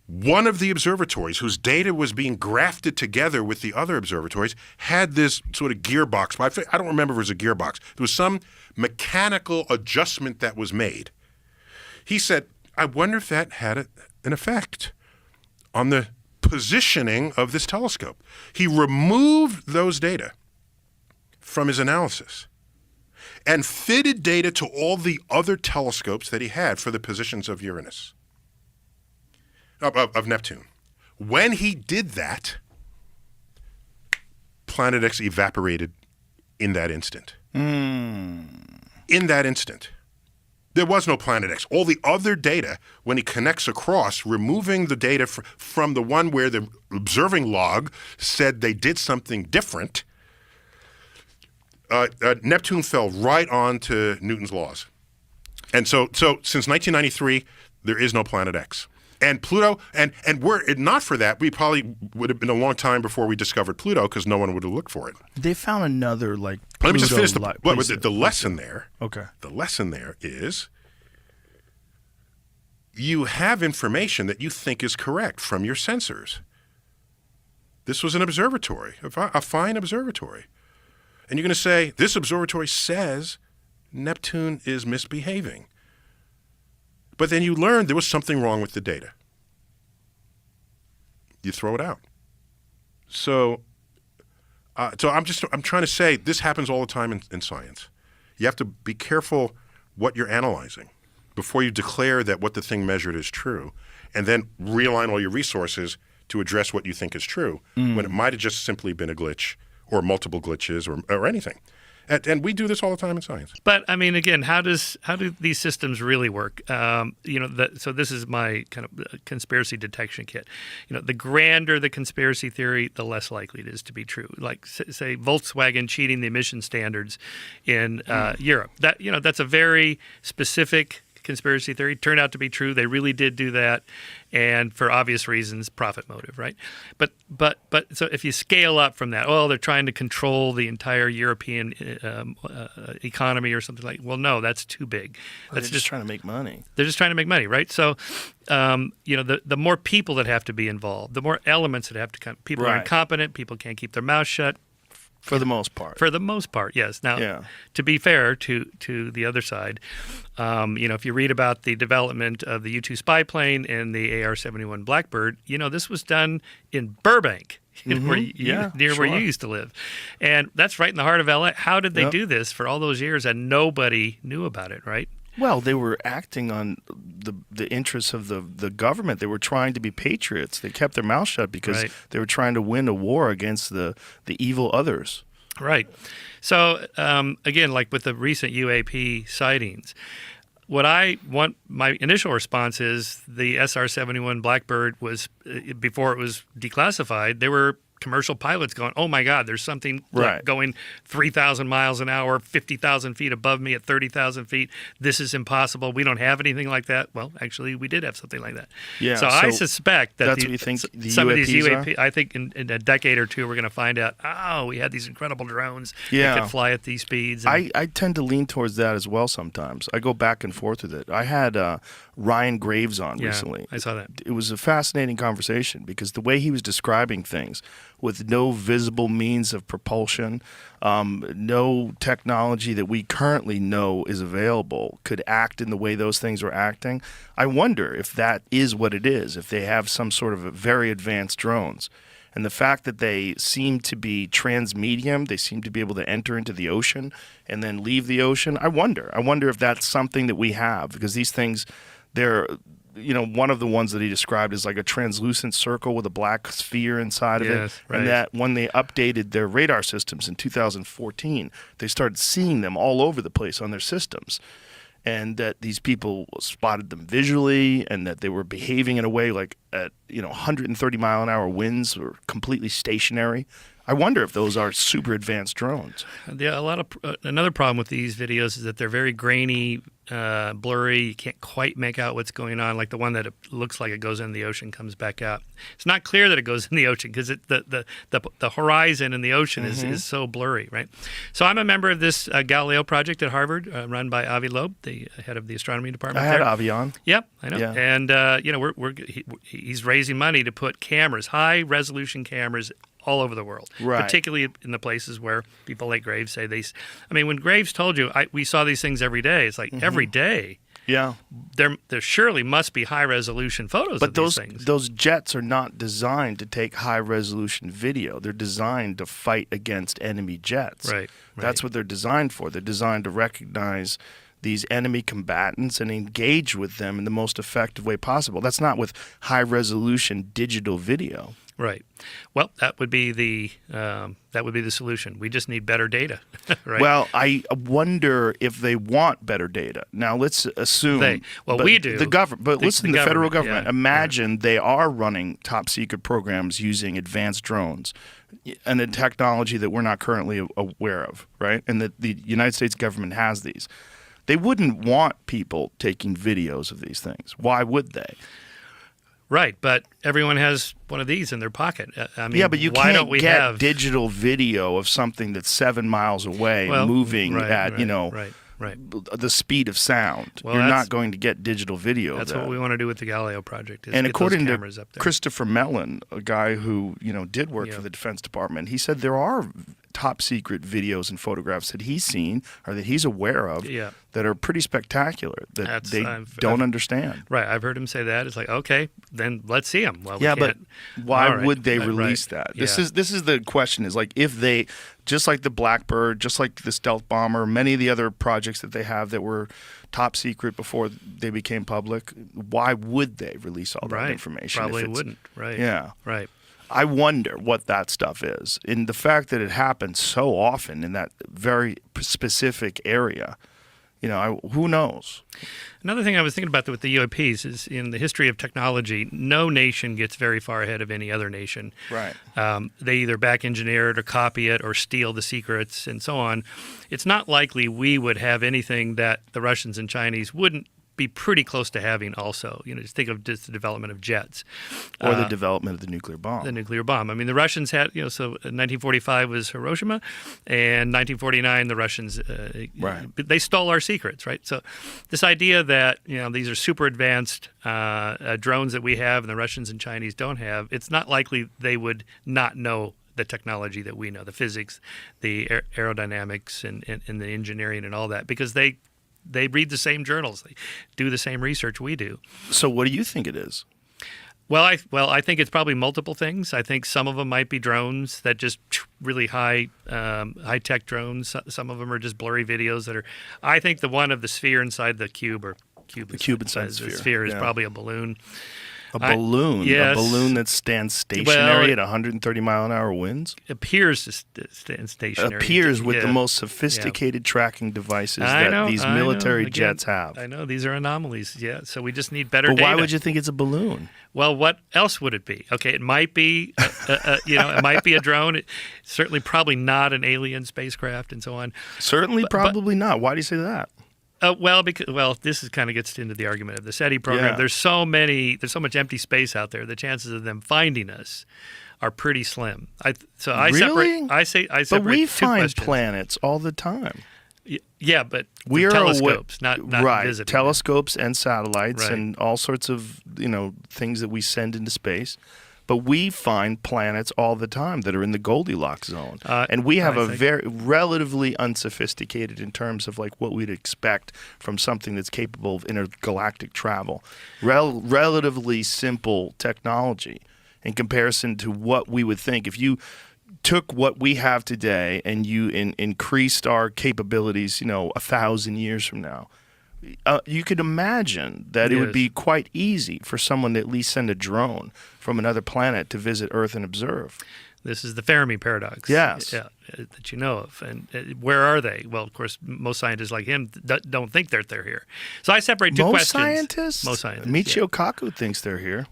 One of the observatories whose data was being grafted together with the other observatories had this sort of gearbox. I don't remember if it was a gearbox. There was some mechanical adjustment that was made. He said, I wonder if that had an effect on the positioning of this telescope. He removed those data from his analysis and fitted data to all the other telescopes that he had for the positions of Uranus, of Neptune. When he did that, Planet X evaporated in that instant. In that instant. There was no Planet X. All the other data, when he connects across, removing the data from the one where the observing log said they did something different, Neptune fell right on to Newton's laws. And so since 1993, there is no Planet X. And Pluto, and were it not for that, we probably would have been a long time before we discovered Pluto because no one would have looked for it. They found another like. Let me just finish Pluto the lesson there. Okay. The lesson there is you have information that you think is correct from your sensors. This was an observatory, a fine observatory. And you're going to say, this observatory says Neptune is misbehaving. But then you learned there was something wrong with the data. You throw it out. So I'm trying to say this happens all the time in science. You have to be careful what you're analyzing before you declare that what the thing measured is true, and then realign all your resources to address what you think is true when it might have just simply been a glitch or multiple glitches or anything. And we do this all the time in science. But I mean, again, how do these systems really work? So this is my kind of conspiracy detection kit. The grander the conspiracy theory, the less likely it is to be true. Like say Volkswagen cheating the emission standards in Europe. That's a very specific conspiracy theory. Turned out to be true. They really did do that, and for obvious reasons, profit motive, right? But so if you scale up from that, they're trying to control the entire European economy or something like. Well, no, that's too big. That's just trying to make money. They're just trying to make money, right? So, the more people that have to be involved, the more elements that have to come. People are incompetent. People can't keep their mouth shut. For the most part. For the most part, yes. Now, to be fair to the other side, if you read about the development of the U-2 spy plane and the AR-71 Blackbird, this was done in Burbank, near where you used to live. And that's right in the heart of L.A. How did they do this for all those years and nobody knew about it, right? Well, they were acting on the interests of the government. They were trying to be patriots. They kept their mouth shut because they were trying to win a war against the evil others. Right. So, again, like with the recent UAP sightings, what I want, my initial response is the SR-71 Blackbird was, before it was declassified, there were commercial pilots going, oh my God, there's something going 3,000 miles an hour, 50,000 feet above me at 30,000 feet. This is impossible. We don't have anything like that. Well, actually, we did have something like that. Yeah. So I suspect that that's what you think some of these UAP, I think in a decade or two, we're going to find out, we had these incredible drones that could fly at these speeds. And I tend to lean towards that as well sometimes. I go back and forth with it. I had Ryan Graves on recently. I saw that. It was a fascinating conversation because the way he was describing things with no visible means of propulsion, no technology that we currently know is available could act in the way those things are acting. I wonder if that is what it is, if they have some sort of very advanced drones. And the fact that they seem to be transmedium, they seem to be able to enter into the ocean and then leave the ocean, I wonder if that's something that we have, because these things, they're... one of the ones that he described is like a translucent circle with a black sphere inside of it. Right. And that when they updated their radar systems in 2014, they started seeing them all over the place on their systems. And that these people spotted them visually and that they were behaving in a way like at 130 mile an hour winds or completely stationary. I wonder if those are super advanced drones. Yeah, another problem with these videos is that they're very grainy, blurry. You can't quite make out what's going on. Like the one that it looks like it goes in the ocean, comes back out. It's not clear that it goes in the ocean because the horizon in the ocean is so blurry, right? So I'm a member of this Galileo project at Harvard, run by Avi Loeb, the head of the astronomy department. I had Avi on. Yep, I know. Yeah. And he's raising money to put cameras, high resolution cameras, all over the world, particularly in the places where people like Graves say when Graves told you, we saw these things every day, it's like every day. Yeah. There surely must be high-resolution photos But of these things. those jets are not designed to take high-resolution video. They're designed to fight against enemy jets. Right. That's what they're designed for. They're designed to recognize these enemy combatants and engage with them in the most effective way possible. That's not with high-resolution digital video. Right. Well, that would be the solution. We just need better data, right? Well, I wonder if they want better data. Now, let's assume we do. The government, but listen, the federal government. yeah, Imagine they are running top secret programs using advanced drones and a technology that we're not currently aware of, right? And that the United States government has these. They wouldn't want people taking videos of these things. Why would they? Right, but everyone has one of these in their pocket. I mean, Yeah, but you why can't don't we get have digital video of something that's 7 miles away moving at the speed of sound. Well, You're not going to get digital video That's of that. what we want to do with the Galileo project. Is And get according those to cameras up there. Christopher Mellon, a guy who did work for the Defense Department, he said there are top secret videos and photographs that he's seen or that he's aware of that are pretty spectacular that they don't understand. Right, I've heard him say that. It's like, okay, then let's see them. Well, But why would they release that? Yeah. This is the question: is like if they, just like the Blackbird, just like the stealth bomber, many of the other projects that they have that were top secret before they became public, why would they release all that information? Probably wouldn't. Right. Yeah. Right. I wonder what that stuff is. And the fact that it happens so often in that very specific area, who knows? Another thing I was thinking about with the UAPs is in the history of technology, no nation gets very far ahead of any other nation. Right. They either back engineer it or copy it or steal the secrets and so on. It's not likely we would have anything that the Russians and Chinese wouldn't be pretty close to having also. Just think of just the development of jets. Or the development of the nuclear bomb. The nuclear bomb. I mean, the Russians had, so 1945 was Hiroshima, and 1949 the Russians, they stole our secrets, right? So this idea that, these are super advanced drones that we have and the Russians and Chinese don't have, it's not likely they would not know the technology that we know, the physics, the aerodynamics, and the engineering and all that, because they read the same journals. They do the same research we do. So what do you think it is? Well, I think it's probably multiple things. I think some of them might be drones that just really high-tech drones. Some of them are just blurry videos that are. I think the one of the sphere inside the cube inside the sphere is probably a balloon. A balloon? Yes. A balloon that stands stationary at 130-mile-an-hour winds? Appears to stand stationary. Appears with the most sophisticated tracking devices that these military jets have. I know. These are anomalies, so we just need better data. But why would you think it's a balloon? Well, what else would it be? Okay, it might be, it might be a drone. It's certainly probably not an alien spacecraft and so on. Certainly probably not. Why do you say that? This is kind of gets into the argument of the SETI program. There's so much empty space out there. The chances of them finding us are pretty slim. I separate. But we two find questions. Planets all the time. Yeah, but we are telescopes, not visiting. Telescopes and satellites Right. and all sorts of things that we send into space. But we find planets all the time that are in the Goldilocks zone. And we have very relatively unsophisticated in terms of like what we'd expect from something that's capable of intergalactic travel. Relatively simple technology in comparison to what we would think. If you took what we have today and you increased our capabilities, 1,000 years from now, you could imagine that it would be quite easy for someone to at least send a drone from another planet to visit Earth and observe. This is the Fermi paradox. Yes. Yeah, that you know of. And where are they? Well, of course, most scientists like him don't think they're here. So I separate two questions. Most scientists. Michio Kaku thinks they're here.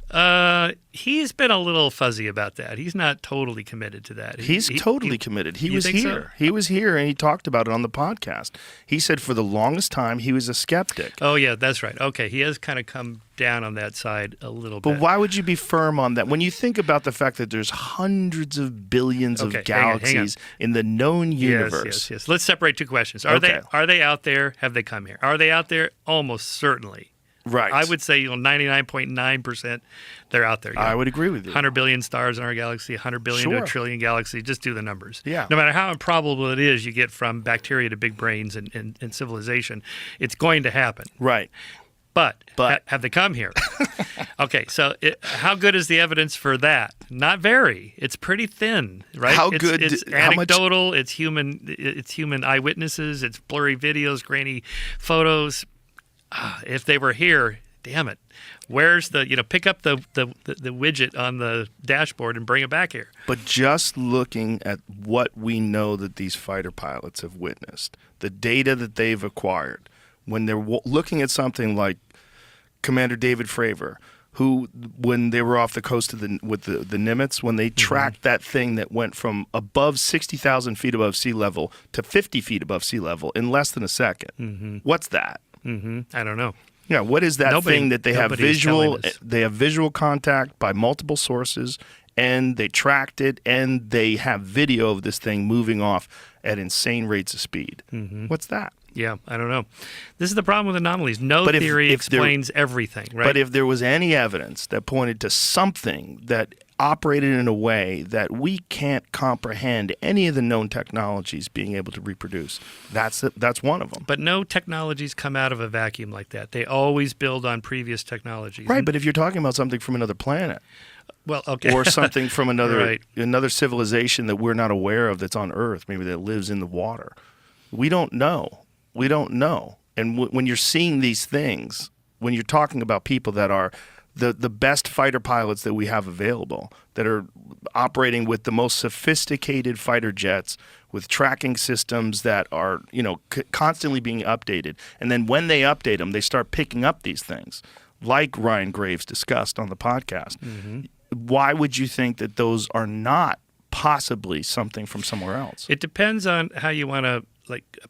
He's been a little fuzzy about that. He's not totally committed to that. He's totally committed. He was here. So? He was here, and he talked about it on the podcast. He said for the longest time he was a skeptic. Oh, yeah, that's right. Okay, he has kind of come down on that side a little bit. But why would you be firm on that? When you think about the fact that there's hundreds of billions of galaxies in the known universe. Yes. Let's separate two questions. Are they out there? Have they come here? Are they out there? Almost certainly. Right. I would say 99.9% they're out there. I would agree with you. 100 billion stars in our galaxy, 100 billion to a trillion galaxies. Just do the numbers. Yeah. No matter how improbable it is, you get from bacteria to big brains and civilization, it's going to happen. Right. But have they come here? Okay, so how good is the evidence for that? Not very. It's pretty thin, right? How it's, good? It's how much? anecdotal. It's human. It's human eyewitnesses. It's blurry videos, grainy photos. If they were here, damn it, where's the pick up the widget on the dashboard and bring it back here? But just looking at what we know that these fighter pilots have witnessed, the data that they've acquired, when they're looking at something like Commander David Fravor, who, when they were off the coast of the Nimitz, when they tracked that thing that went from above 60,000 feet above sea level to 50 feet above sea level in less than a second. What's that? I don't know. Yeah, what is that thing that they have visual? They have visual contact by multiple sources, and they tracked it, and they have video of this thing moving off at insane rates of speed. What's that? Yeah, I don't know. This is the problem with anomalies. No theory explains everything, right? But if there was any evidence that pointed to something that operated in a way that we can't comprehend any of the known technologies being able to reproduce, that's one of them. But no technologies come out of a vacuum like that. They always build on previous technologies. Right, but if you're talking about something from another planet, well, okay, or something from another right. civilization that we're not aware of that's on Earth, maybe that lives in the water, we don't know. We don't know. And when you're seeing these things, when you're talking about people that are the best fighter pilots that we have available, that are operating with the most sophisticated fighter jets, with tracking systems that are constantly being updated, and then when they update them, they start picking up these things, like Ryan Graves discussed on the podcast. Why would you think that those are not possibly something from somewhere else? It depends on how you want to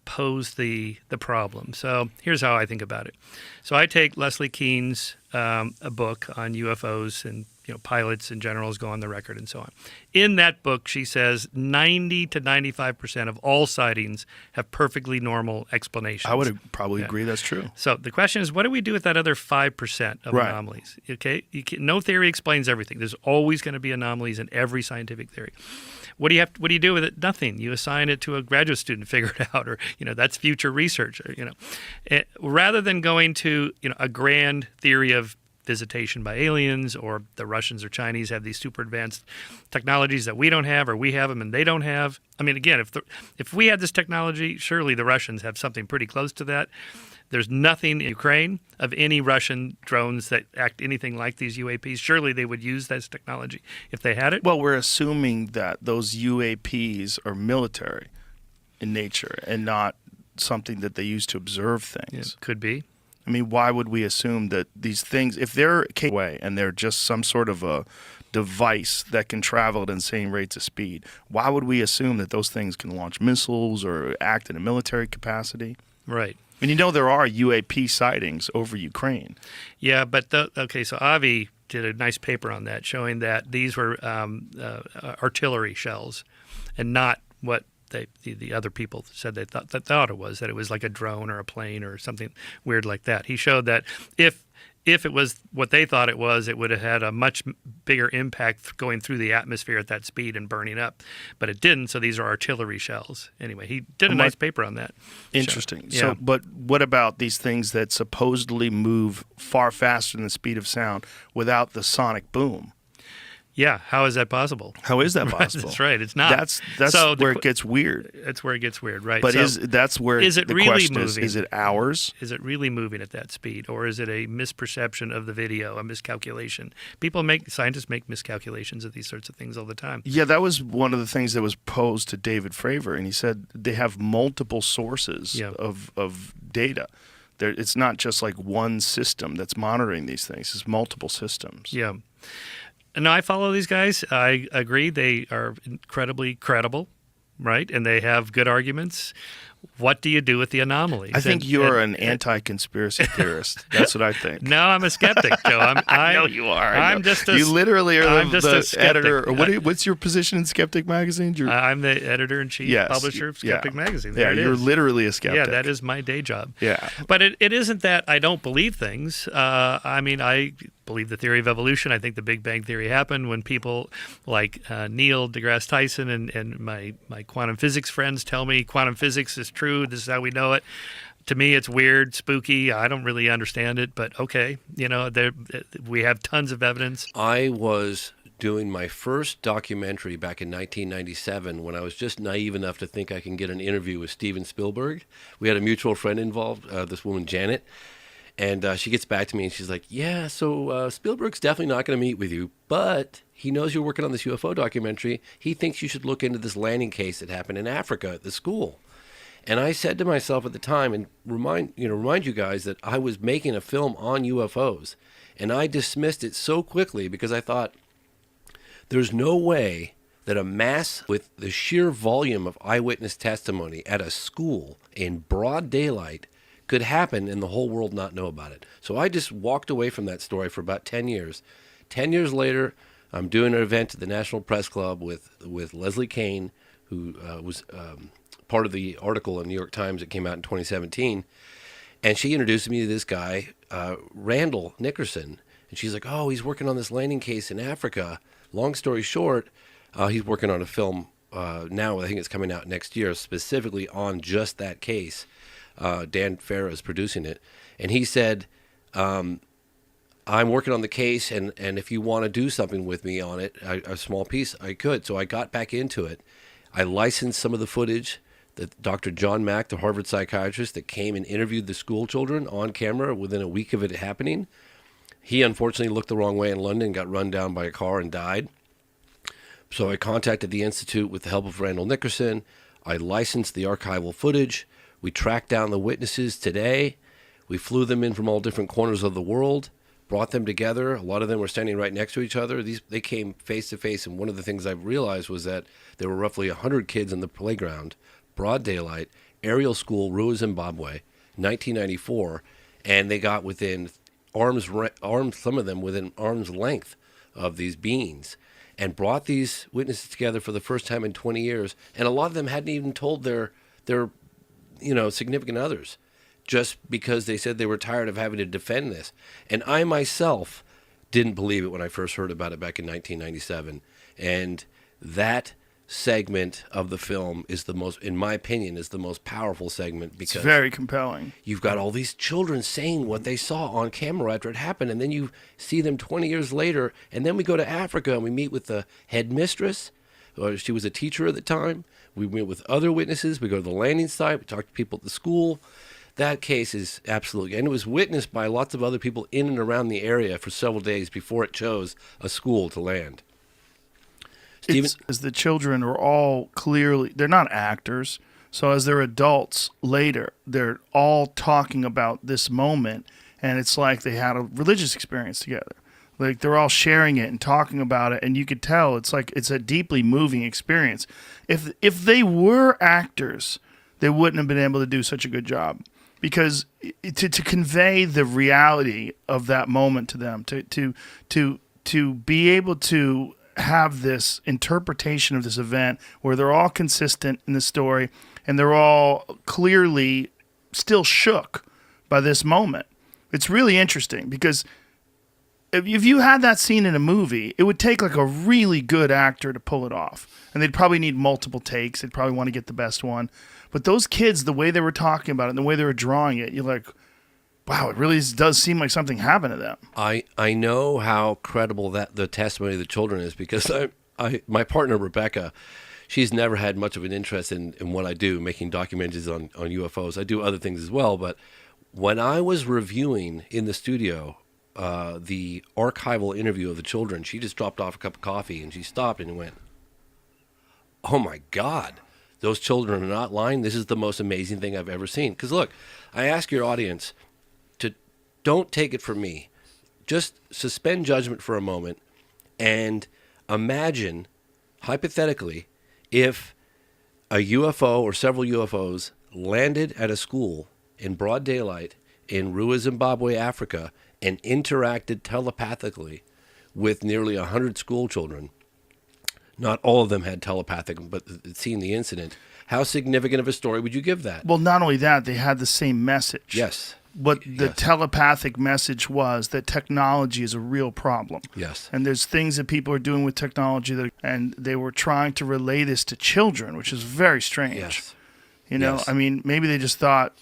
pose the problem. So here's how I think about it. So I take Leslie Kean's a book on UFOs and pilots and generals go on the record and so on. In that book, she says 90 to 95% of all sightings have perfectly normal explanations. I would probably agree that's true. So the question is, what do we do with that other 5% of anomalies? Okay, no theory explains everything. There's always going to be anomalies in every scientific theory. What do you do with it? Nothing. You assign it to a graduate student to figure it out, or that's future research. Rather than going to a grand theory of visitation by aliens, or the Russians or Chinese have these super advanced technologies that we don't have, or we have them and they don't have. I mean, again, if we had this technology, surely the Russians have something pretty close to that. There's nothing in Ukraine of any Russian drones that act anything like these UAPs. Surely they would use this technology if they had it. Well, we're assuming that those UAPs are military in nature and not something that they use to observe things. It could be. I mean, why would we assume that these things, if they're away and they're just some sort of a device that can travel at insane rates of speed, why would we assume that those things can launch missiles or act in a military capacity? Right. And there are UAP sightings over Ukraine. Yeah, but so Avi did a nice paper on that, showing that these were artillery shells, and not what the other people said they thought it was, that it was like a drone or a plane or something weird like that. He showed that if it was what they thought it was, it would have had a much bigger impact going through the atmosphere at that speed and burning up. But it didn't, so these are artillery shells. Anyway, he did a nice paper on that. Interesting. Yeah. So, but what about these things that supposedly move far faster than the speed of sound without the sonic boom? Yeah, how is that possible? How is that possible? That's right. It's not. That's where it gets weird. That's where it gets weird, right? But that's where is it the really question moving? Is it ours? Is it really moving at that speed, or is it a misperception of the video, a miscalculation? Scientists make miscalculations of these sorts of things all the time. Yeah, that was one of the things that was posed to David Fravor, and he said they have multiple sources of data. It's not just like one system that's monitoring these things. It's multiple systems. Yeah. No, I follow these guys. I agree. They are incredibly credible, right? And they have good arguments. What do you do with the anomalies? I think you're an anti-conspiracy theorist. That's what I think. No, I'm a skeptic, Joe. I know you are. You literally are the editor. Or what's your position in Skeptic Magazine? I'm the editor-in-chief, publisher of Skeptic Magazine. There you're literally a skeptic. Yeah, that is my day job. Yeah. But it isn't that I don't believe things. I believe the theory of evolution. I think the Big Bang Theory happened when people like Neil deGrasse Tyson and my quantum physics friends tell me quantum physics is true. This is how we know it. to me, it's weird, spooky. I don't really understand it, but okay. We have tons of evidence. I was doing my first documentary back in 1997 when I was just naive enough to think I can get an interview with Steven Spielberg. We had a mutual friend involved, this woman, Janet, and she gets back to me and she's like, yeah, so Spielberg's definitely not going to meet with you, but he knows you're working on this UFO documentary. He thinks you should look into this landing case that happened in Africa at the school. And I said to myself at the time, and remind you guys that I was making a film on UFOs, and I dismissed it so quickly because I thought, there's no way that a mass with the sheer volume of eyewitness testimony at a school in broad daylight could happen and the whole world not know about it. So I just walked away from that story for about 10 years. 10 years later, I'm doing an event at the National Press Club with Leslie Kean, who was part of the article in the New York Times that came out in 2017. And she introduced me to this guy, Randall Nickerson. And she's like, oh, he's working on this landing case in Africa. Long story short, he's working on a film now. I think it's coming out next year, specifically on just that case. Dan Farah is producing it. And he said, I'm working on the case, and if you want to do something with me on it, a small piece, I could. So I got back into it. I licensed some of the footage that Dr. John Mack, the Harvard psychiatrist that came and interviewed the school children on camera within a week of it happening. He unfortunately looked the wrong way in London, got run down by a car and died. So I contacted the Institute with the help of Randall Nickerson. I licensed the archival footage. We tracked down the witnesses today. We flew them in from all different corners of the world, brought them together. A lot of them were standing right next to each other. They came face to face, and one of the things I've realized was that there were roughly 100 kids in the playground, broad daylight, aerial school, Rua, Zimbabwe, 1994, and they got within arms, some of them within arm's length of these beings, and brought these witnesses together for the first time in 20 years. And a lot of them hadn't even told their significant others, just because they said they were tired of having to defend this. And I myself didn't believe it when I first heard about it back in 1997. And that segment of the film is the most, in my opinion, is the most powerful segment, because it's very compelling. You've got all these children saying what they saw on camera after it happened, and then you see them 20 years later, and then we go to Africa and we meet with the headmistress, or she was a teacher at the time. We meet with other witnesses. We go to the landing site. We talk to people at the school. That case is absolutely, and it was witnessed by lots of other people in and around the area for several days before it chose a school to land. Steven? As the children are all clearly, they're not actors. So as they're adults later, they're all talking about this moment, and it's like they had a religious experience together. Like they're all sharing it and talking about it, and you could tell it's like it's a deeply moving experience. If they were actors, they wouldn't have been able to do such a good job, because to convey the reality of that moment to them, to be able to have this interpretation of this event where they're all consistent in the story and they're all clearly still shook by this moment. It's really interesting, because if you had that scene in a movie, it would take like a really good actor to pull it off. And they'd probably need multiple takes. They'd probably want to get the best one. But those kids, the way they were talking about it and the way they were drawing it, you're like, wow, it really does seem like something happened to them. I know how credible that the testimony of the children is, because my partner, Rebecca, she's never had much of an interest in what I do, making documentaries on UFOs. I do other things as well, but when I was reviewing in the studio the archival interview of the children, she just dropped off a cup of coffee and she stopped and went, oh my God, those children are not lying. This is the most amazing thing I've ever seen. Because look, I ask your audience to don't take it from me. Just suspend judgment for a moment and imagine, hypothetically, if a UFO or several UFOs landed at a school in broad daylight in Rua, Zimbabwe, Africa, and interacted telepathically with nearly 100 school children. Not all of them had telepathic, but seen the incident. How significant of a story would you give that? Well, not only that, they had the same message. Yes. But the telepathic message was that technology is a real problem. Yes. And there's things that people are doing with technology and they were trying to relay this to children, which is very strange. Yes. You know, Yes. I mean, maybe they just thought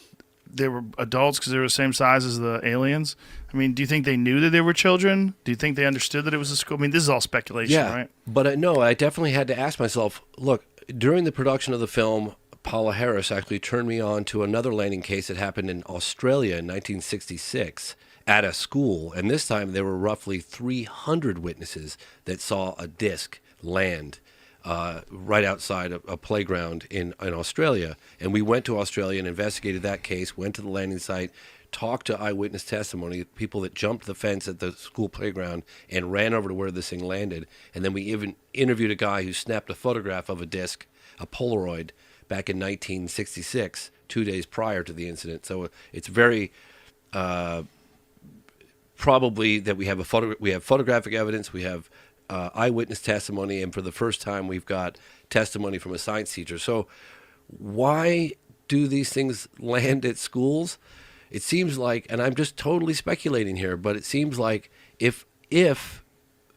they were adults because they were the same size as the aliens? I mean, do you think they knew that they were children? Do you think they understood that it was a school? I mean, this is all speculation, right? But no, I definitely had to ask myself, look, during the production of the film, Paula Harris actually turned me on to another landing case that happened in Australia in 1966 at a school. And this time there were roughly 300 witnesses that saw a disc land right outside a playground in Australia. And we went to Australia and investigated that case, went to the landing site, talked to eyewitness testimony, people that jumped the fence at the school playground and ran over to where this thing landed. And then we even interviewed a guy who snapped a photograph of a disc, a Polaroid, back in 1966, 2 days prior to the incident. So it's very probably that we have photographic evidence, we have eyewitness testimony, and for the first time we've got testimony from a science teacher. So why do these things land at schools? It seems like, and I'm just totally speculating here, but it seems like if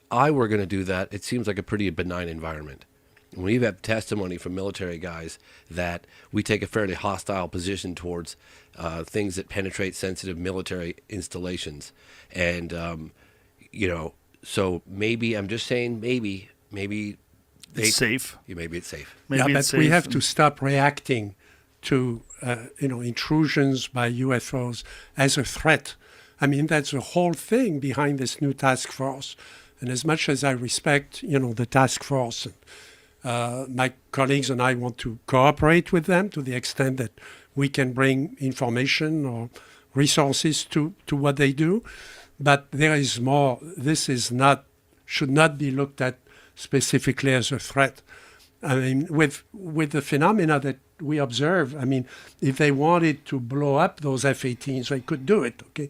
I were going to do that, it seems like a pretty benign environment. We've had testimony from military guys that we take a fairly hostile position towards things that penetrate sensitive military installations. And, so maybe, I'm just saying maybe It's safe. Maybe it's safe. Maybe but it's we safe have to stop reacting to intrusions by UFOs as a threat. I mean, that's the whole thing behind this new task force. And as much as I respect, the task force, my colleagues and I want to cooperate with them to the extent that we can bring information or resources to what they do. But there is more. This should not be looked at specifically as a threat. I mean, with the phenomena that we observe, I mean, if they wanted to blow up those F-18s, they could do it, okay?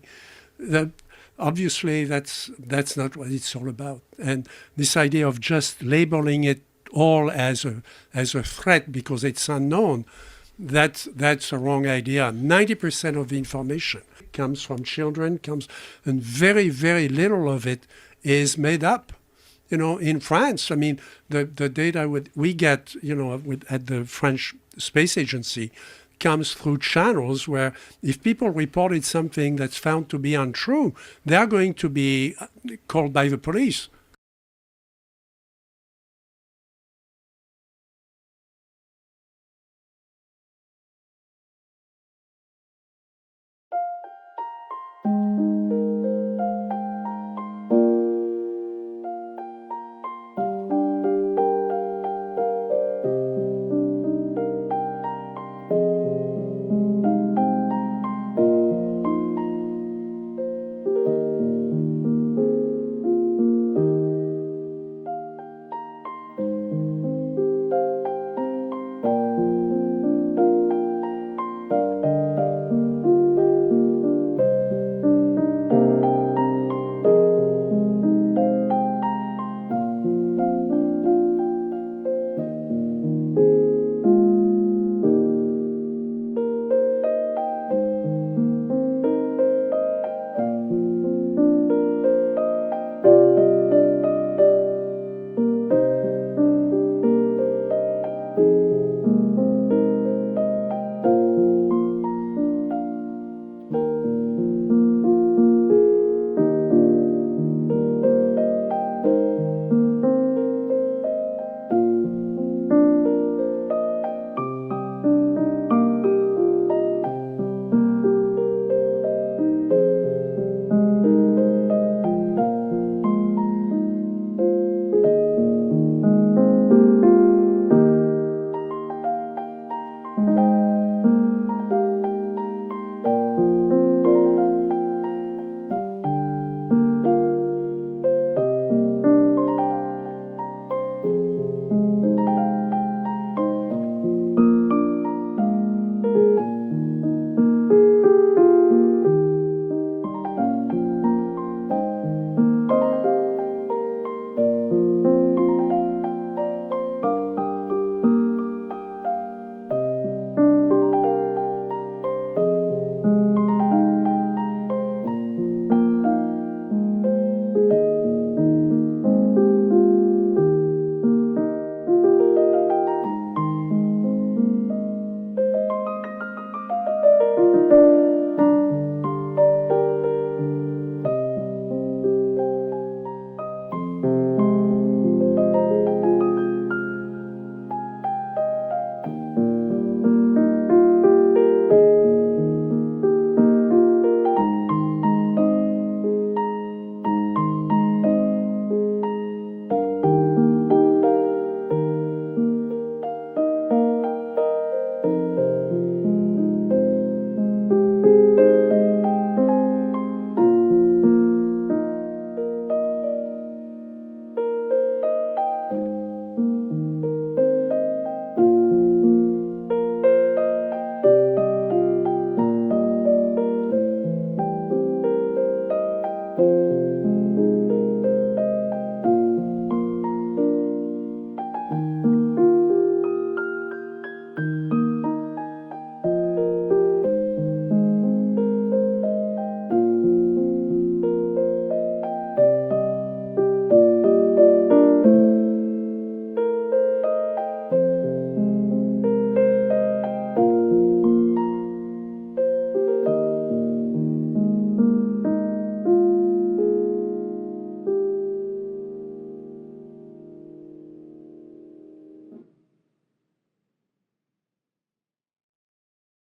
Obviously, that's not what it's all about. And this idea of just labeling it all as a threat because it's unknown, that's a wrong idea. 90% of the information comes from children, and very, very little of it is made up. In France, I mean, the data we get, at the French Space Agency comes through channels where if people reported something that's found to be untrue, they are going to be called by the police.